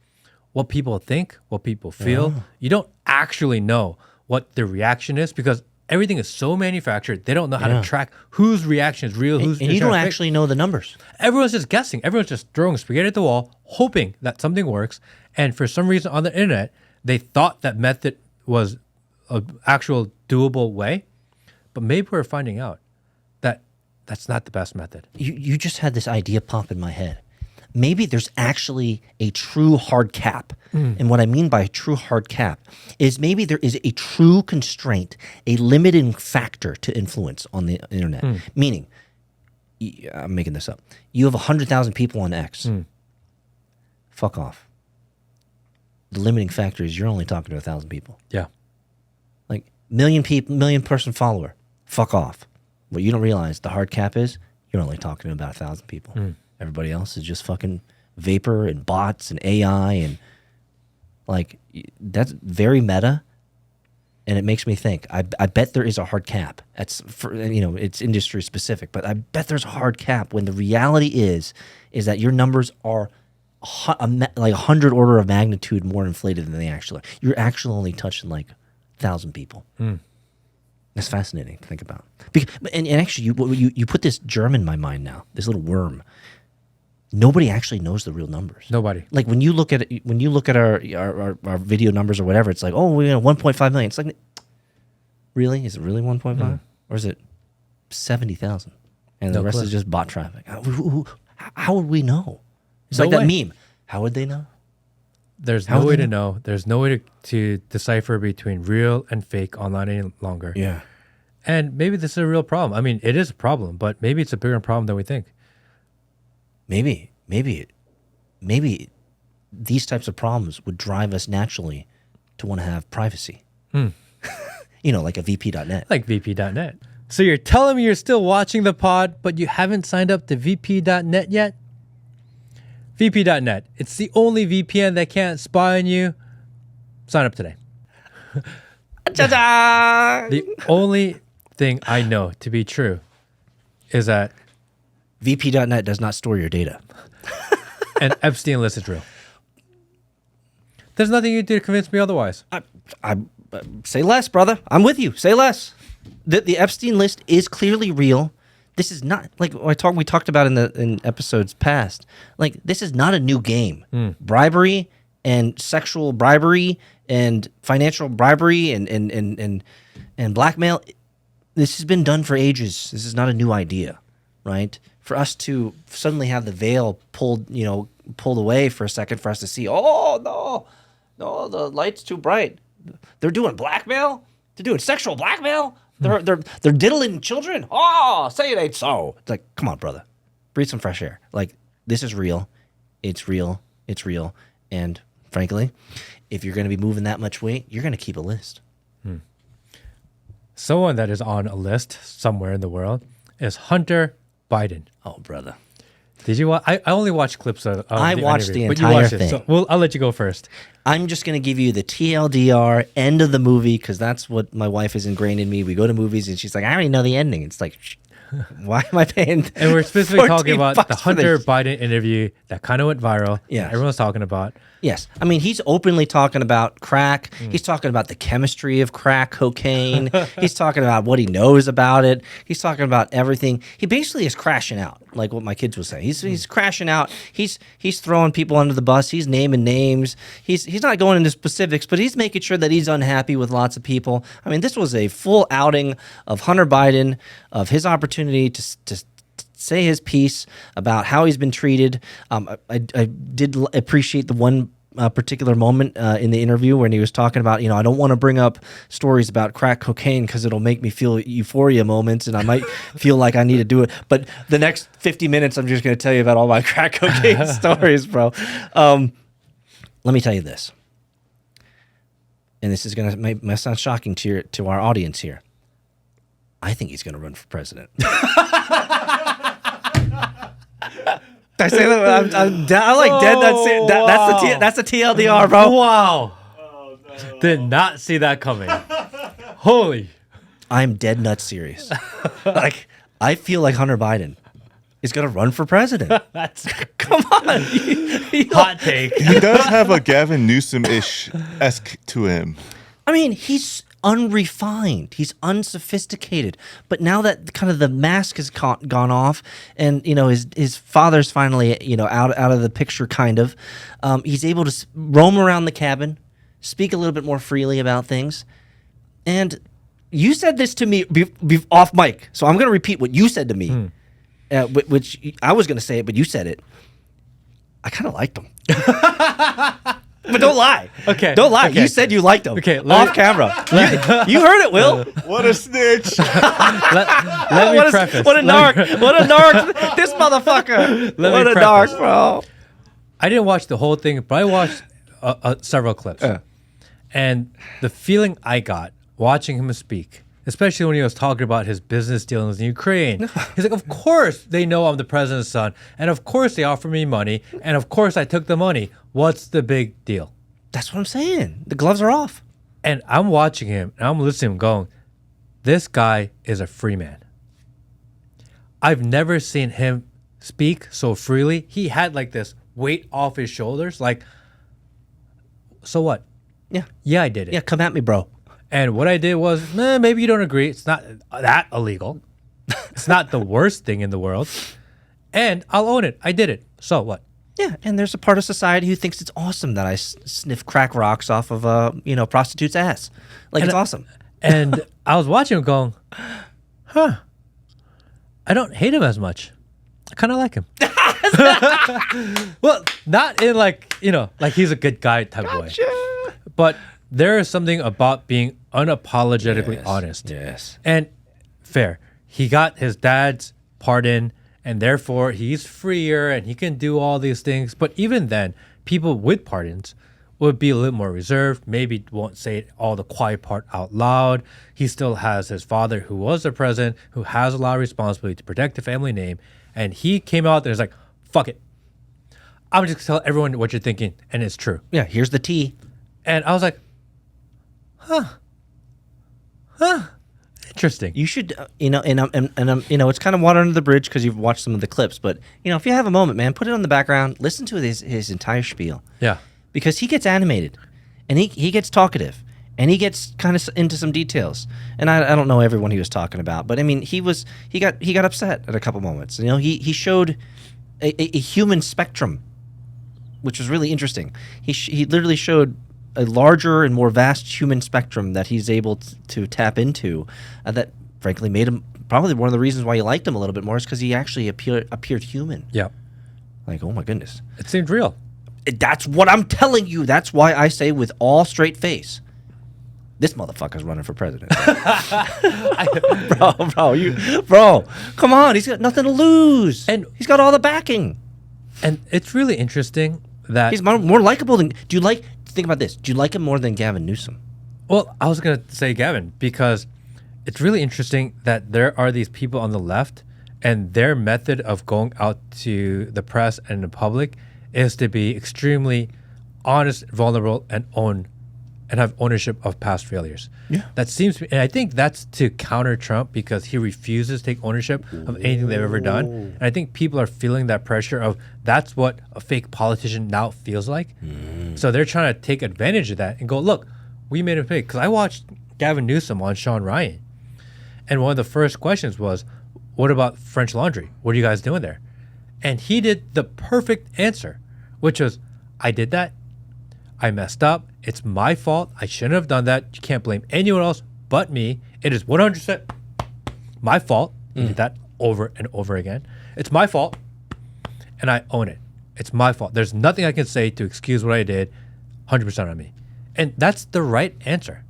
what people think, what people feel. You don't actually know what the reaction is because everything is so manufactured. They don't know how to track whose reaction is real, who's And you don't actually know the numbers. Everyone's just guessing. Everyone's just throwing spaghetti at the wall, hoping that something works. And for some reason on the internet, they thought that method was an actual doable way. But maybe we're finding out that that's not the best method. You just had this idea pop in my head. Maybe there's actually a true hard cap. And what I mean by true hard cap is maybe there is a true constraint, a limiting factor to influence on the internet. Meaning, I'm making this up. You have 100,000 people on X. Fuck off. The limiting factor is you're only talking to 1,000 people. Yeah. Like million person follower. Fuck off. what you don't realize, the hard cap is you're only talking to about 1,000 people. Everybody else is just fucking vapor and bots and AI and like that's very meta. And it makes me think. I bet there is a hard cap. That's for, it's industry specific, but I bet there's a hard cap when the reality is that your numbers are like 100 order of magnitude more inflated than they actually are. You're actually only touching like 1,000 people. That's fascinating to think about. And actually, you put this germ in my mind now. This little worm. Nobody actually knows the real numbers. Nobody. Like when you look at our video numbers or whatever, it's like, oh, we have 1.5 million. It's like, really? Is it really 1.5? Or is it 70,000? And the rest is just bot traffic. How would we know? It's like that meme. How would they know? There's no way to know. There's no way to decipher between real and fake online any longer. Yeah. And maybe this is a real problem. I mean, it is a problem, but maybe it's a bigger problem than we think. Maybe these types of problems would drive us naturally to want to have privacy. Like a VP.net. Like VP.net. So you're telling me you're still watching the pod, but you haven't signed up to VP.net yet? VP.net. It's the only VPN that can't spy on you. Sign up today. The only thing I know to be true is that VP.net does not store your data. And Epstein list is real. There's nothing you do to convince me otherwise. I say less, brother. I'm with you. Say less. The Epstein list is clearly real. This is not like we talked about in episodes past. Like this is not a new game. Bribery and sexual bribery and financial bribery and blackmail. This has been done for ages. This is not a new idea, right? For us to suddenly have the veil pulled away for a second for us to see, oh no, the light's too bright. They're doing blackmail. They're doing sexual blackmail. They're diddling children. Oh, say it ain't so. It's like, come on, brother, breathe some fresh air. Like this is real. It's real. It's real. And frankly, if you're going to be moving that much weight, you're going to keep a list. Someone that is on a list somewhere in the world is Hunter Biden. Oh, brother. Did you watch? I only watched clips of I the watched interview, the but you entire watched thing. It, so I'll let you go first. I'm just going to give you the TLDR end of the movie because that's what my wife has ingrained in me. We go to movies and she's like, I already know the ending. It's like, why am I paying? And we're specifically talking about the Hunter this? Biden interview that kind of went viral. Yeah, everyone's talking about. Yes. I mean, he's openly talking about crack. He's talking about the chemistry of crack cocaine. He's talking about what he knows about it. He's talking about everything. He basically is crashing out, like what my kids would say. He's crashing out. He's throwing people under the bus. He's naming names. He's not going into specifics, but he's making sure that he's unhappy with lots of people. I mean, this was a full outing of Hunter Biden, of his opportunity to say his piece about how he's been treated. I did appreciate the one particular moment in the interview when he was talking about, I don't want to bring up stories about crack cocaine because it'll make me feel euphoria moments and I might feel like I need to do it. But the next 50 minutes, I'm just going to tell you about all my crack cocaine stories, bro. Let me tell you this. And this is going to might sound shocking to our audience here. I think he's going to run for president. Did I say that? I'm like dead. That's the TLDR, bro. Wow. Oh, no. Did not see that coming. Holy. I'm dead nuts serious. Like, I feel like Hunter Biden is going to run for president. Come on. Hot take. He does have a Gavin Newsom-ish-esque to him. I mean, he's unrefined. He's unsophisticated. But now that kind of the mask has gone off, and his father's finally out of the picture, kind of, he's able to roam around the cabin, speak a little bit more freely about things. And you said this to me off mic, so I'm going to repeat what you said to me, which I was going to say it, but you said it. I kind of liked him. But don't lie. Okay. Don't lie. Okay. You said you liked him. Okay. Off camera. You heard it, Will. What a snitch. let me preface. What a narc. What a narc. This motherfucker. What a narc, bro. I didn't watch the whole thing, but I watched several clips. And the feeling I got watching him speak especially when he was talking about his business dealings in Ukraine. He's like, of course they know I'm the president's son, and of course they offer me money, and of course I took the money. What's the big deal? That's what I'm saying. The gloves are off. And I'm watching him, and I'm listening to him going, this guy is a free man. I've never seen him speak so freely. He had like this weight off his shoulders, like, so what? Yeah, I did it. Yeah, come at me, bro. And what I did was, maybe you don't agree. It's not that illegal. It's not the worst thing in the world. And I'll own it. I did it. So what? Yeah, and there's a part of society who thinks it's awesome that I sniff crack rocks off of a prostitute's ass. Like, it's awesome. And I was watching him going, I don't hate him as much. I kind of like him. Well, not in like he's a good guy type of way. But there is something about being unapologetically honest. Yes. And fair. He got his dad's pardon, and therefore he's freer and he can do all these things. But even then, people with pardons would be a little more reserved, maybe won't say all the quiet part out loud. He still has his father, who was the president, who has a lot of responsibility to protect the family name. And he came out there and was like, fuck it. I'm just going to tell everyone what you're thinking, and it's true. Yeah, here's the tea. And I was like, interesting. You should, it's kind of water under the bridge because you've watched some of the clips. But, if you have a moment, man, put it on the background. Listen to his entire spiel. Yeah. Because he gets animated, and he gets talkative, and he gets kind of into some details. And I don't know everyone he was talking about, but I mean, he got upset at a couple moments. He showed a human spectrum, which was really interesting. He literally showed a larger and more vast human spectrum that he's able to tap into, that frankly made him probably one of the reasons why you liked him a little bit more is because he actually appeared human. Yeah. Like, oh my goodness. It seemed real. That's what I'm telling you. That's why I say with all straight face, this motherfucker's running for president. bro, come on. He's got nothing to lose. And he's got all the backing. And it's really interesting that he's more likable than, think about this. Do you like him more than Gavin Newsom? Well, I was going to say Gavin, because it's really interesting that there are these people on the left, and their method of going out to the press and the public is to be extremely honest, vulnerable, and have ownership of past failures. Yeah. That seems to be, and I think that's to counter Trump, because he refuses to take ownership of anything they've ever done. And I think people are feeling that pressure of that's what a fake politician now feels like. So they're trying to take advantage of that and go, look, we made a mistake. Because I watched Gavin Newsom on Sean Ryan, and one of the first questions was, what about French Laundry? What are you guys doing there? And he did the perfect answer, which was, I did that. I messed up. It's my fault. I shouldn't have done that. You can't blame anyone else but me. It is 100% my fault. He did that over and over again. It's my fault, and I own it. It's my fault. There's nothing I can say to excuse what I did. 100% on me. And that's the right answer.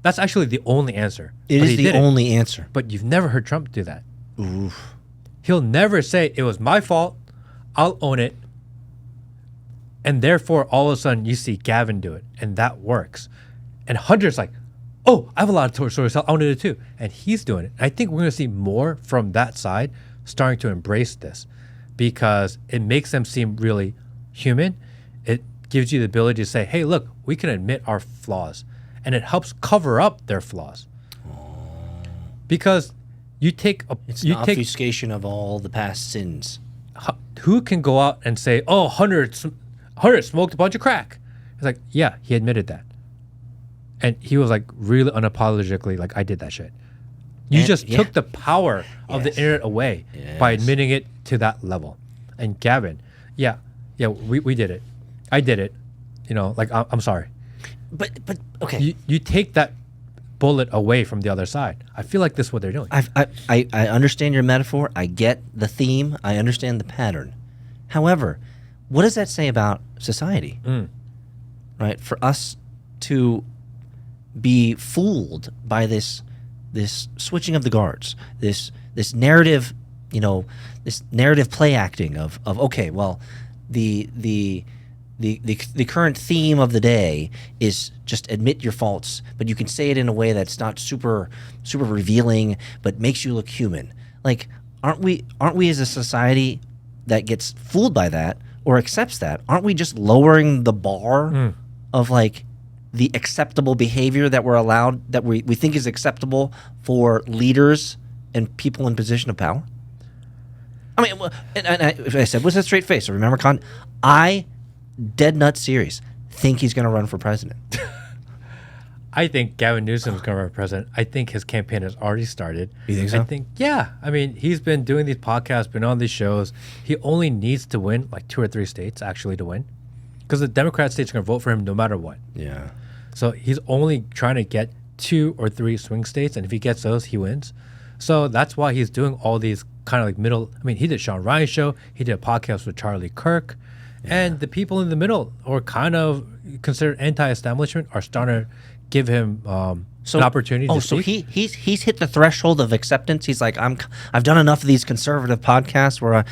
That's actually the only answer. It is the only answer. But you've never heard Trump do that. Oof. He'll never say, it was my fault. I'll own it. And therefore, all of a sudden, you see Gavin do it, and that works. And Hunter's like, oh, I have a lot of stories to tell. I want to do it too. And he's doing it. I think we're going to see more from that side starting to embrace this, because it makes them seem really human. It gives you the ability to say, hey, look, we can admit our flaws. And it helps cover up their flaws. Because you take a... It's an obfuscation of all the past sins. Who can go out and say, oh, Hunter smoked a bunch of crack? It's like, yeah, he admitted that. And he was like really unapologetically like, I did that shit. You just took the power of the internet away by admitting it to that level. And Gavin, we did it. I did it. I'm sorry. But okay. You take that bullet away from the other side. I feel like this is what they're doing. I understand your metaphor. I get the theme. I understand the pattern. However, what does that say about society? Right? For us to be fooled by this switching of the guards, this narrative, this narrative play acting of okay, well, the the current theme of the day is just admit your faults, but you can say it in a way that's not super revealing, but makes you look human. Like, aren't we as a society that gets fooled by that or accepts that? Aren't we just lowering the bar of like the acceptable behavior that we're allowed, that we think is acceptable for leaders and people in position of power? I mean, and I said, with a straight face. So remember, I dead nut serious think he's going to run for president. I think Gavin Newsom's going to run for president. I think his campaign has already started. You think so? I think, yeah. I mean, he's been doing these podcasts, been on these shows. He only needs to win like 2 or 3 states actually to win, because the Democrat states are going to vote for him no matter what. Yeah. So he's only trying to get 2 or 3 swing states, and if he gets those, he wins. So that's why he's doing all these kind of like middle. I mean, he did Sean Ryan's show. He did a podcast with Charlie Kirk. And the people in the middle, or kind of considered anti-establishment, are starting to give him an opportunity to so speak. he's hit the threshold of acceptance. He's like, I've done enough of these conservative podcasts where I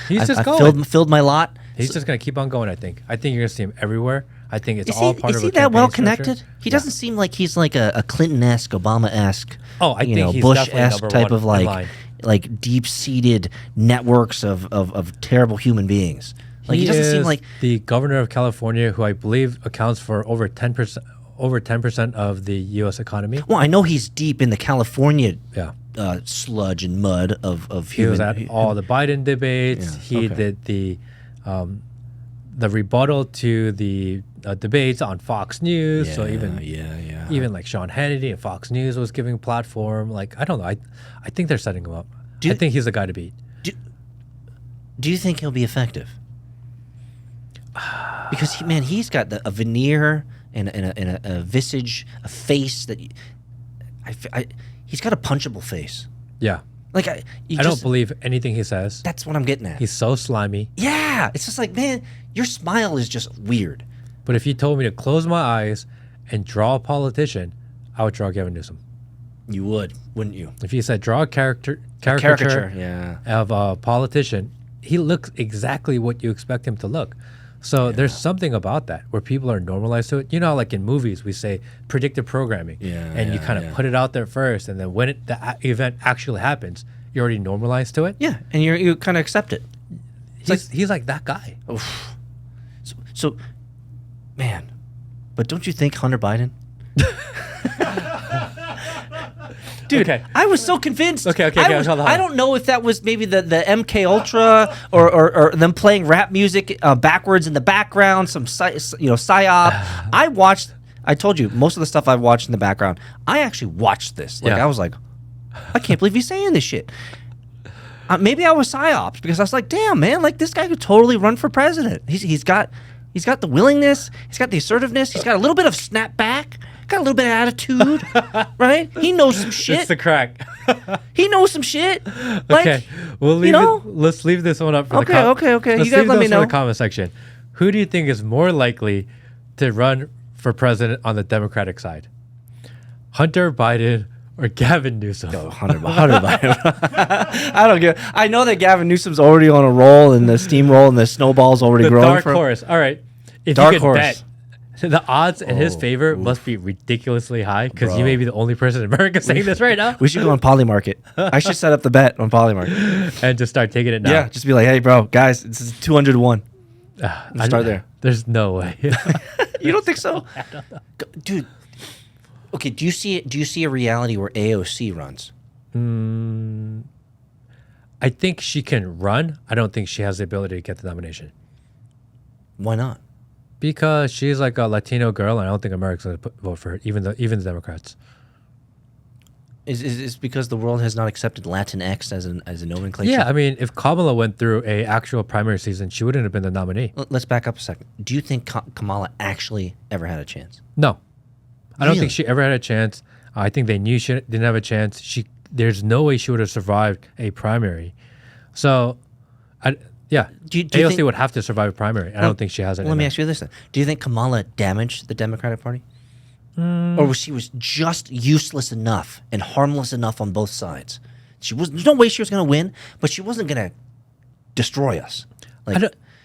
filled my lot. He's just going to keep on going, I think. I think you're going to see him everywhere. I think it's all part of a Is he that campaign well connected? structure. He doesn't seem like he's like a Clinton-esque, Obama-esque, Oh, I think he's Bush-esque definitely type number of one in line. like deep-seated networks of terrible human beings. Like he doesn't seem like the governor of California, who I believe accounts for over 10% of the U.S. economy. Well, I know he's deep in the California Yeah. sludge and mud of He human. was at all the Biden debates. Yeah, He okay. did the rebuttal to the debates on Fox News. So even like Sean Hannity and Fox News was giving a platform. Like, I don't know. I think they're setting him up. I think he's the guy to beat. Do you think he'll be effective? Because he's got a veneer and a visage, a face that he's got a punchable face. Yeah. Like I don't believe anything he says. That's what I'm getting at. He's so slimy. Yeah, it's just like, man, your smile is just weird. But if you told me to close my eyes and draw a politician, I would draw Gavin Newsom. You would, wouldn't you? If you said draw a caricature yeah. of a politician, he looks exactly what you expect him to look. So there's something about that where people are normalized to it. You know, like in movies, we say predictive programming. And you kind of put it out there first, and then when the event actually happens, you're already normalized to it. Yeah, and you kind of accept it. He's like that guy. Oof. So, man, but don't you think Hunter Biden? Dude, Okay. I was so convinced. Okay, hold on. I don't know if that was maybe the MK Ultra or them playing rap music backwards in the background, some psyop. I told you most of the stuff I've watched in the background. I actually watched this. Like I was like, I can't believe he's saying this shit. Maybe I was psyops because I was like, damn man, like this guy could totally run for president. He's got the willingness, he's got the assertiveness, he's got a little bit of snapback. Got a little bit of attitude, right? He knows some shit. It's the crack. He knows some shit. Like, Okay, we'll leave it. Let's leave this one up for Okay. Let's You guys leave let me those for know. the comment section. Who do you think is more likely to run for president on the Democratic side? Hunter Biden or Gavin Newsom? Hunter Biden. I don't get. I know that Gavin Newsom's already on a roll, and the steamroll and the snowball's already The growing. dark horse. All right. If Dark you could horse. bet, the odds in his favor must be ridiculously high, because you may be the only person in America saying this right now. We should go on Polymarket. I should set up the bet on Polymarket. And just start taking it now. Yeah, just be like, hey, bro, guys, this is 200 to 1. Start there. There's no way. You don't think so? Dude. Okay, do you see a reality where AOC runs? I think she can run. I don't think she has the ability to get the nomination. Why not? Because she's like a Latino girl, and I don't think America's going to vote for her, even the Democrats. Is because the world has not accepted Latinx as a nomenclature? Yeah, I mean, if Kamala went through a actual primary season, she wouldn't have been the nominee. Let's back up a second. Do you think Kamala actually ever had a chance? No. I don't Really? think she ever had a chance. I think they knew she didn't have a chance. There's no way she would have survived a primary. So, Do you AOC think- would have to survive a primary. I don't think she has it. Let me ask you this then. Do you think Kamala damaged the Democratic Party? Or was she just useless enough and harmless enough on both sides? There's no way she was going to win, but she wasn't going to destroy us. Like,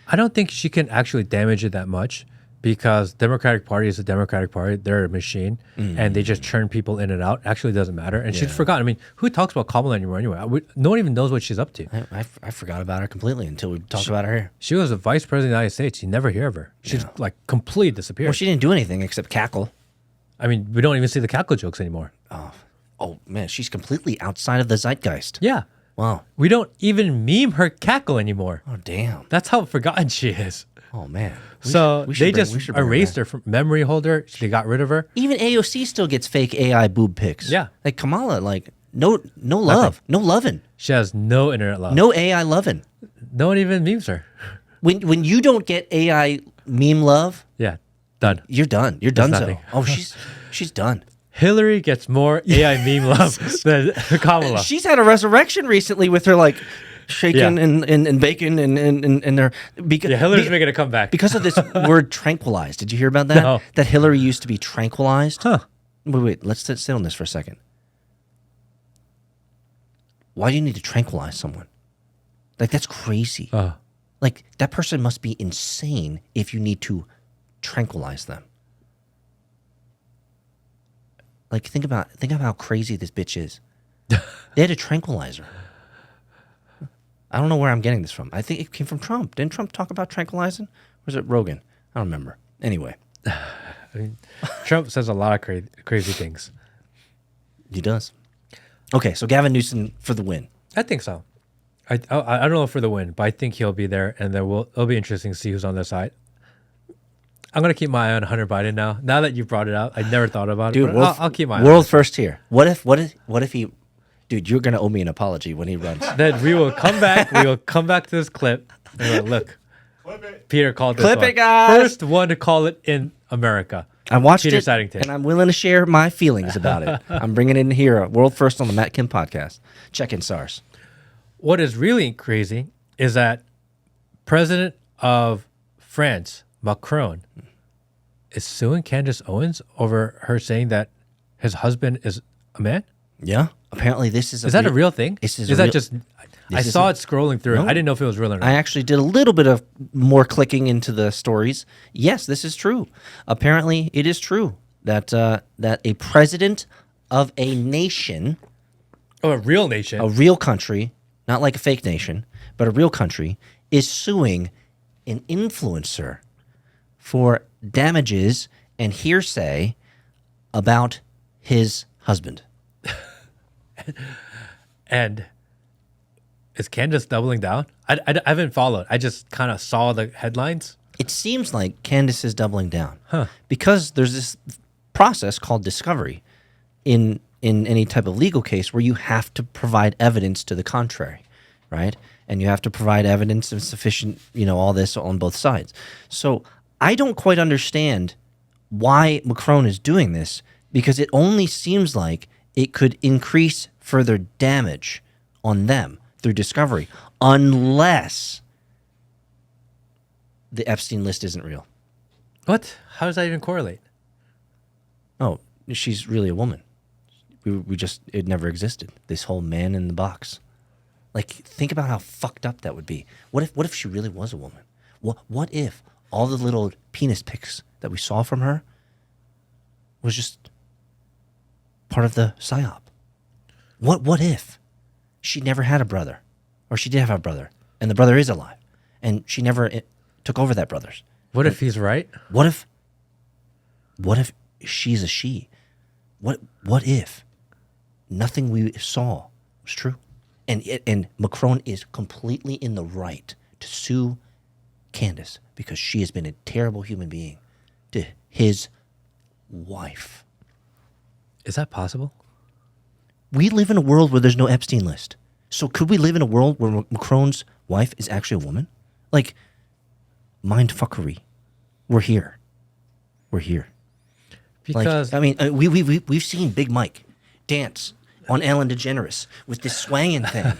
I don't think she can actually damage it that much, because Democratic Party is a Democratic Party. They're a machine, and they just churn people in and out. Actually, doesn't matter. And she's forgotten. I mean, who talks about Kamala anymore anyway? No one even knows what she's up to. I forgot about her completely until we talked about her here. She was a vice president of the United States. You never hear of her. She's like completely disappeared. Well, she didn't do anything except cackle. I mean, we don't even see the cackle jokes anymore. Oh man, she's completely outside of the zeitgeist. Yeah. Wow. We don't even meme her cackle anymore. Oh damn. That's how forgotten she is. Oh man. They just erased her from memory holder. They got rid of her. Even AOC still gets fake AI boob pics. Yeah. Like Kamala, like no love, no loving. She has no internet love. No AI loving. No one even memes her. When you don't get AI meme love, Yeah, done. you're done. You're done. So. nothing. Oh, she's done. Hillary gets more AI meme love than Kamala. She's had a resurrection recently with her like shaking and bacon and their because Hillary's making a comeback. because of this word tranquilized. Did you hear about that? No. That Hillary used to be tranquilized. Huh. Wait. Let's sit on this for a second. Why do you need to tranquilize someone? Like that's crazy. Like that person must be insane if you need to tranquilize them. Like think about how crazy this bitch is. They had to tranquilize her. I don't know where I'm getting this from. I think it came from Trump. Didn't Trump talk about tranquilizing? Or was it Rogan? I don't remember. Anyway. I mean, Trump says a lot of crazy things. He does. Okay, so Gavin Newsom for the win. I think so. I don't know for the win, but I think he'll be there, and it'll be interesting to see who's on their side. I'm gonna keep my eye on Hunter Biden now. Now that you brought it up, I never thought about Dude, it. But I'll keep my eye on world first here. What if he, dude? You're gonna owe me an apology when he runs. Then we will come back. We will come back to this clip. And look, Peter called this Clip one. it, guys. First one to call it in America. I watched Peter it, Saddington. and I'm willing to share my feelings about it. I'm bringing it in here, world first on the Matt Kim podcast. Check in SARS. What is really crazy is that President of France, Macron, is suing Candace Owens over her saying that his husband is a man. Yeah, apparently this is. Is that a real thing? This is is a that real- just? I saw it scrolling through. No. I didn't know if it was real or not. I actually did a little bit of more clicking into the stories. Yes, this is true. Apparently, it is true that that a president of a nation, Oh, a real nation. a real country, not like a fake nation, but a real country, is suing an influencer for damages and hearsay about his husband. And is Candace doubling down? I haven't followed. I just kind of saw the headlines. It seems like Candace is doubling down because there's this process called discovery in any type of legal case where you have to provide evidence to the contrary, right? And you have to provide evidence of sufficient, all this on both sides. So I don't quite understand why Macron is doing this because it only seems like it could increase further damage on them through discovery unless the Epstein list isn't real. What? How does that even correlate? Oh, she's really a woman. It never existed. This whole man in the box. Like, think about how fucked up that would be. What if she really was a woman? What if all the little penis pics that we saw from her was just part of the psyop? What if she never had a brother, or she did have a brother, and the brother is alive, and she never took over that brother's? What if he's right? What if she's a she? What if nothing we saw was true? And Macron is completely in the right to sue Candace because she has been a terrible human being to his wife. Is that possible? We live in a world where there's no Epstein list. So could we live in a world where Macron's wife is actually a woman? Like, mindfuckery. We're here. Because we've seen Big Mike dance on Ellen DeGeneres with this swanging thing.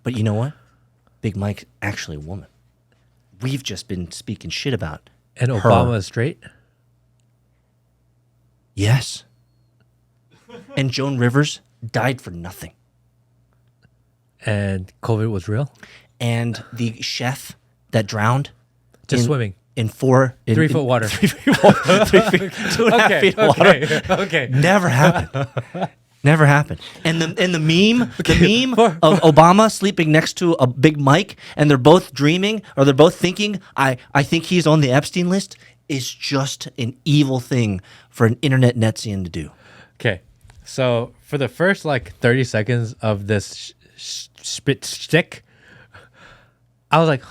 But you know what? Big Mike's actually a woman. We've just been speaking shit about and her. Obama is straight. Yes. And Joan Rivers died for nothing. And COVID was real. And the chef that drowned Just in- swimming. in 3 foot water. 3 feet water. 3 feet, 2.5 feet of water. Okay. Never happened. Never happened. And the meme of Obama sleeping next to a big mic, and they're both dreaming or they're both thinking, I think he's on the Epstein list, is just an evil thing for an internet Netsian to do. Okay. So for the first like 30 seconds of this spit stick, I was like,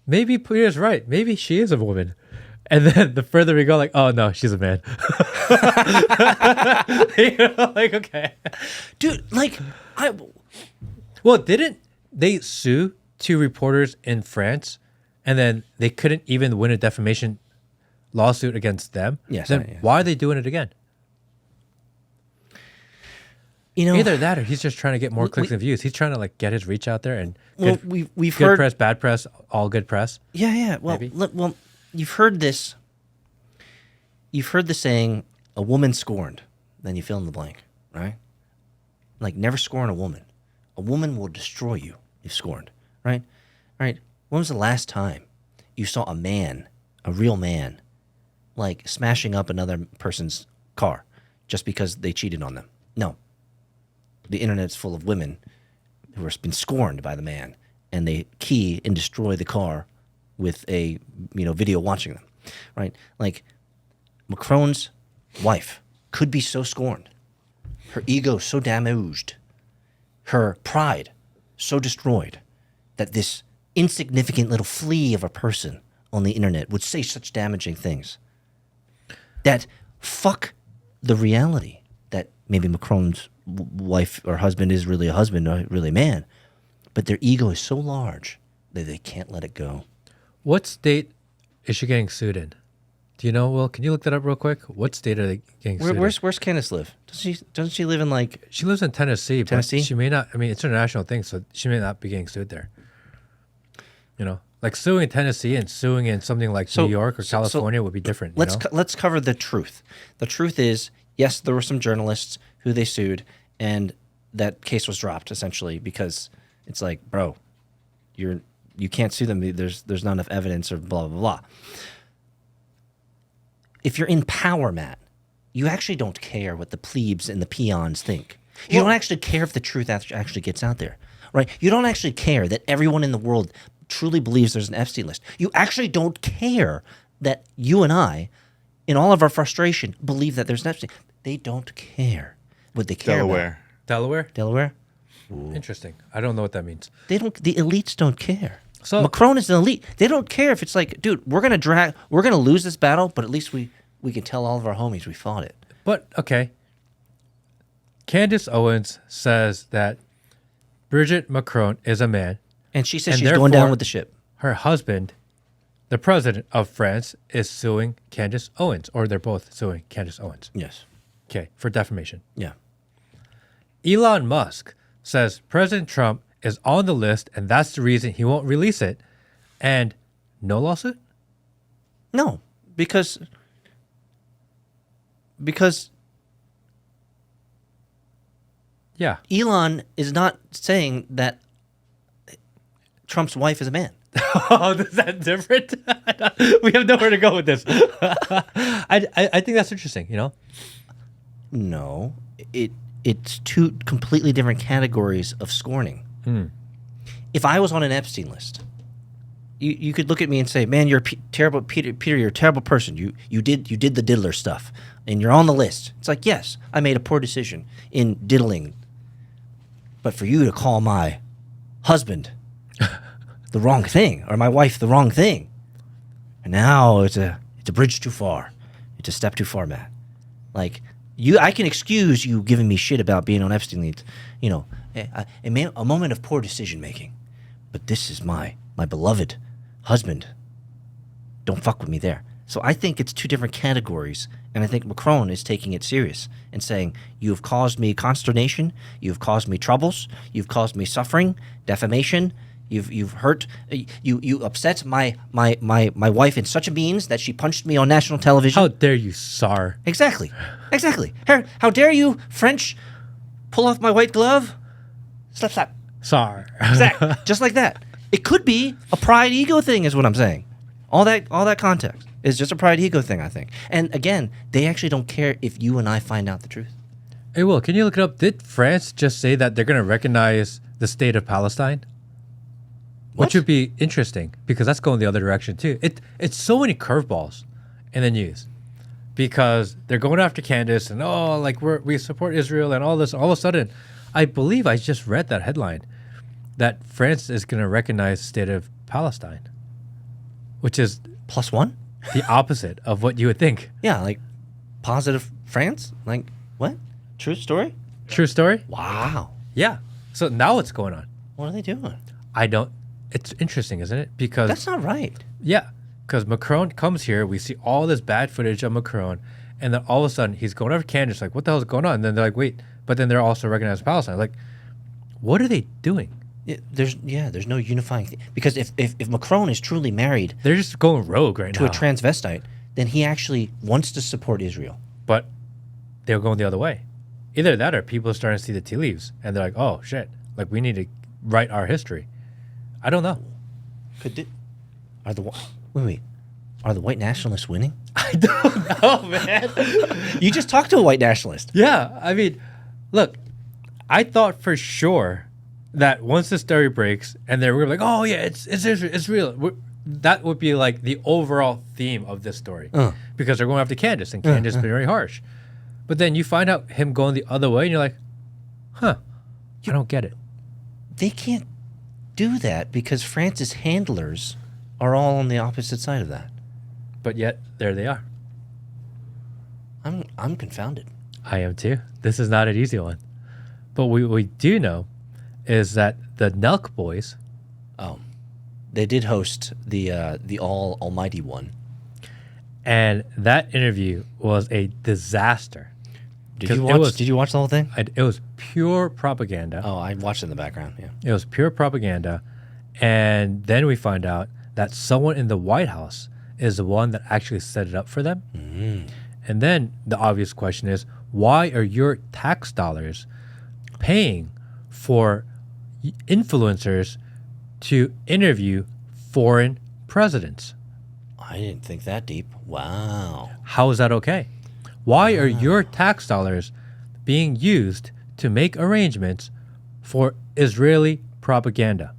maybe Peter's right. Maybe she is a woman. And then the further we go, like, oh no, she's a man. Like, okay. Dude, like, Well, didn't they sue 2 reporters in France and then they couldn't even win a defamation lawsuit against them? Yes. Then why are they doing it again? Either that or he's just trying to get more clicks and views. He's trying to like get his reach out there and we've good heard press, bad press, all good press. Yeah. Well, look, you've heard this. You've heard the saying, "A woman scorned," then you fill in the blank, right? Like, never scorn a woman. A woman will destroy you if scorned, right? Right. When was the last time you saw a man, a real man, like smashing up another person's car just because they cheated on them? No. The internet's full of women who have been scorned by the man, and they key and destroy the car with a video watching them, right? Like, Macron's wife could be so scorned, her ego so damaged, her pride so destroyed, that this insignificant little flea of a person on the internet would say such damaging things that fuck the reality that maybe Macron's wife or husband is really a husband or really a man, but their ego is so large that they can't let it go. What state is she getting sued in? Do you know, Will? Can you look that up real quick? What state are they getting sued in? Where's Candace live? Doesn't she live in like... She lives in Tennessee, Tennessee? But she may not... I mean, it's an international thing, so she may not be getting sued there. Like suing in Tennessee and suing in something like New York or California would be different. Let's cover the truth. The truth is, yes, there were some journalists who they sued, and that case was dropped essentially because it's like, bro, you can't sue them. There's not enough evidence or blah blah blah. If you're in power, Matt, you actually don't care what the plebes and the peons think. You don't actually care if the truth actually gets out there, right? You don't actually care that everyone in the world truly believes there's an Epstein list. You actually don't care that you and I, in all of our frustration, believe that there's an Epstein. They don't care. What they care about. Delaware? Ooh. Interesting. I don't know what that means. They don't. The elites don't care. So Macron is an elite. They don't care if it's like, dude, we're gonna lose this battle, but at least we can tell all of our homies we fought it. But okay. Candace Owens says that Brigitte Macron is a man. And she says she's going down with the ship. Her husband, the president of France, is suing Candace Owens, or they're both suing Candace Owens. Yes. Okay, for defamation. Yeah. Elon Musk says President Trump is on the list, and that's the reason he won't release it. And no lawsuit? No, because yeah, Elon is not saying that Trump's wife is a man. Oh, is that different? We have nowhere to go with this. I think that's interesting, No, it's 2 completely different categories of scorning. If I was on an Epstein list, you could look at me and say, "Man, you're terrible, Peter. You're a terrible person. You did the diddler stuff, and you're on the list." It's like, yes, I made a poor decision in diddling, but for you to call my husband the wrong thing, or my wife the wrong thing, and now it's a bridge too far. It's a step too far, Matt. Like, I can excuse you giving me shit about being on Epstein leads, a moment of poor decision making, but this is my beloved husband. Don't fuck with me there. So I think it's 2 different categories, and I think Macron is taking it serious and saying, you have caused me consternation, you have caused me troubles, you've caused me suffering, defamation. You've hurt, you upset my wife in such a means that she punched me on national television. How dare you, Saar? Exactly. How dare you, French, pull off my white glove? Slap. Saar. Exactly. Just like that. It could be a pride ego thing is what I'm saying. All that context is just a pride ego thing, I think. And again, they actually don't care if you and I find out the truth. Hey, Will, can you look it up? Did France just say that they're going to recognize the state of Palestine? What? Which would be interesting because that's going the other direction too. It's so many curveballs in the news because they're going after Candace and like we support Israel and all this. All of a sudden, I believe I just read that headline that France is going to recognize the state of Palestine, which is +1? the opposite of what you would think. Yeah, like positive France? Like what? True story? True story? Wow. Yeah. So now what's going on? What are they doing? It's interesting, isn't it? Because That's not right. yeah, because Macron comes here, we see all this bad footage of Macron, and then all of a sudden he's going over Candace, like, what the hell is going on? And then they're like, wait, but then they're also recognizing Palestine. Like, what are they doing? There's no unifying thing. Because if Macron is truly married They're just going rogue right to now. a transvestite, then he actually wants to support Israel. But they're going the other way. Either that or people are starting to see the tea leaves, and they're like, oh, shit, like, we need to write our history. I don't know. Are the white nationalists winning? I don't know, man. You just talked to a white nationalist. Yeah, I mean, look, I thought for sure that once the story breaks and they're like, oh yeah, it's Israel, it's real. That would be like the overall theme of this story because they're going after Candace and Candace has been very harsh. But then you find out him going the other way and you're like, huh, I don't get it. They can't do that because France's handlers are all on the opposite side of that. But yet there they are. I'm confounded. I am too. This is not an easy one. But what we do know is that the Nelk boys, They did host the almighty one. and that interview was a disaster. Did you watch the whole thing? It was pure propaganda. Oh, I watched it in the background. Yeah. It was pure propaganda. And then we find out that someone in the White House is the one that actually set it up for them. And then the obvious question is, why are your tax dollars paying for influencers to interview foreign presidents? I didn't think that deep. Wow. How is that okay? Why are your tax dollars being used to make arrangements for Israeli propaganda?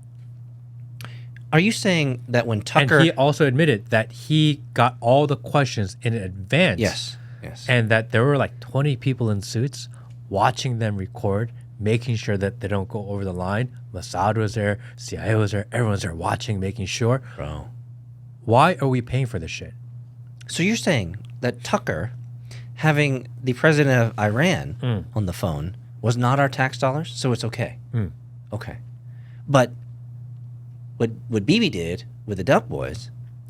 Are you saying that when Tucker... And he also admitted that he got all the questions in advance. Yes. And that there were like 20 people in suits watching them record, making sure that they don't go over the line. Mossad was there, CIA was there, everyone's there watching, making sure. Bro. Why are we paying for this shit? So you're saying that Tucker, having the president of Iran on the phone, was not our tax dollars, so it's okay? Okay. But what Bibi did with the Duck Boys...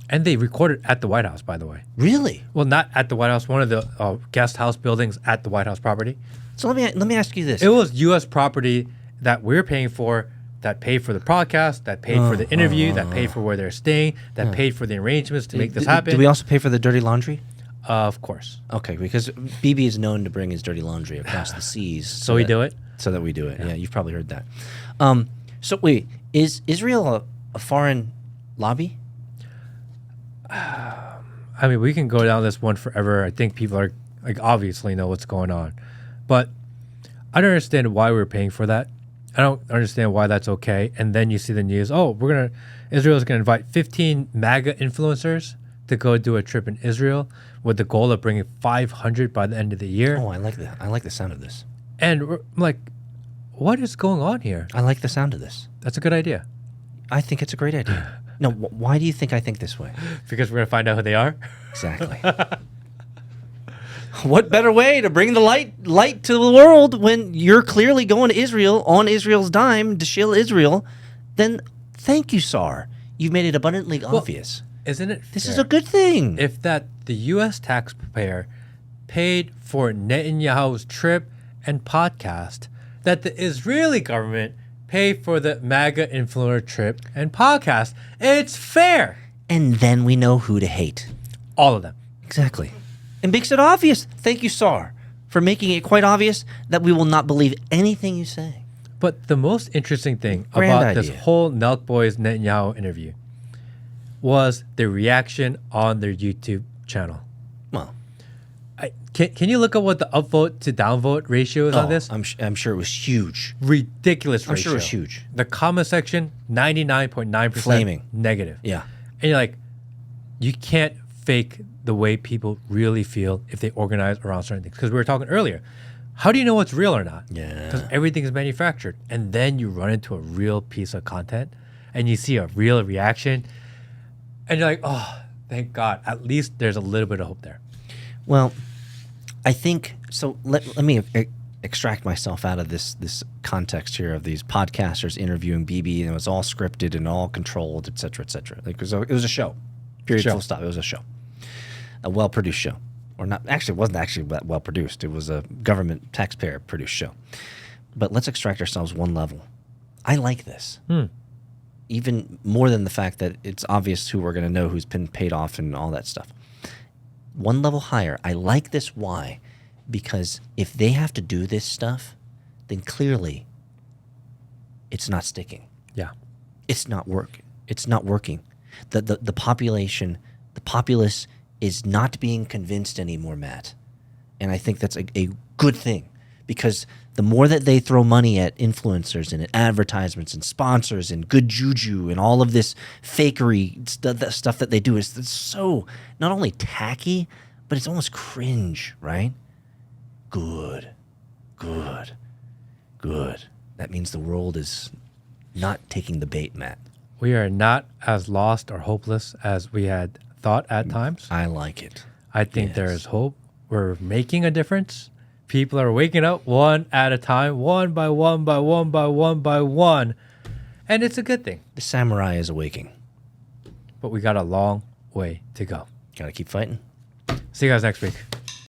And they recorded at the White House, by the way. Really? Well, not at the White House, one of the guest house buildings at the White House property. So let me ask you this. It was U.S. property that we're paying for, that paid for the podcast, that paid for the interview, that paid for where they're staying, that paid for the arrangements to make this happen. Do we also pay for the dirty laundry? Of course. Okay, because Bibi is known to bring his dirty laundry across the seas. So we do it? So that we do it. Yeah, you've probably heard that. So wait, is Israel a foreign lobby? I mean, we can go down this one forever. I think people are like obviously know what's going on, but I don't understand why we're paying for that. I don't understand why that's okay. And then you see the news. Oh, Israel's gonna invite 15 MAGA influencers to go do a trip in Israel with the goal of bringing 500 by the end of the year. Oh, I like that. I like the sound of this. And we're like, what is going on here? I like the sound of this. That's a good idea. I think it's a great idea. No, why do you think I think this way? Because we're gonna find out who they are. Exactly. What better way to bring the light to the world when you're clearly going to Israel on Israel's dime to shill Israel? Then thank you, Saar. You've made it abundantly obvious. Isn't it? This fair is a good thing. If that the U.S. taxpayer paid for Netanyahu's trip and podcast, that the Israeli government pay for the MAGA influencer trip and podcast, it's fair. And then we know who to hate. All of them. Exactly. It makes it obvious. Thank you, Saar, for making it quite obvious that we will not believe anything you say. But the most interesting thing Grand about this idea. whole Nelk Boys Netanyahu interview was the reaction on their YouTube channel. Well, Can you look up what the upvote to downvote ratio is on this? I'm sure it was huge. Ridiculous ratio. I'm sure it was huge. The comment section, 99.9% Flaming. negative. Yeah. And you're like, you can't fake the way people really feel if they organize around certain things. Because we were talking earlier. How do you know what's real or not? Yeah. Because everything is manufactured. And then you run into a real piece of content and you see a real reaction. And you're like, oh, thank God. At least there's a little bit of hope there. Well, I think so. Let me extract myself out of this context here of these podcasters interviewing BB, and it was all scripted and all controlled, et cetera, et cetera. Like it was a show. Period. Full stop. It was a show, a well-produced show, or not. Actually, it wasn't actually that well-produced. It was a government taxpayer-produced show. But let's extract ourselves one level. I like this. Even more than the fact that it's obvious who we're going to know who's been paid off and all that stuff. One level higher. I like this. Why? Because if they have to do this stuff, then clearly it's not sticking. Yeah. It's not working. It's not working. The population, the populace is not being convinced anymore, Matt. And I think that's a good thing, because the more that they throw money at influencers and at advertisements and sponsors and good juju and all of this fakery stuff that they do is so not only tacky, but it's almost cringe, right? Good. That means the world is not taking the bait, Matt. We are not as lost or hopeless as we had thought at times. I like it. I think there is hope. We're making a difference. People are waking up one at a time, one by one by one by one by one. And it's a good thing. The samurai is awaking. But we got a long way to go. Gotta keep fighting. See you guys next week.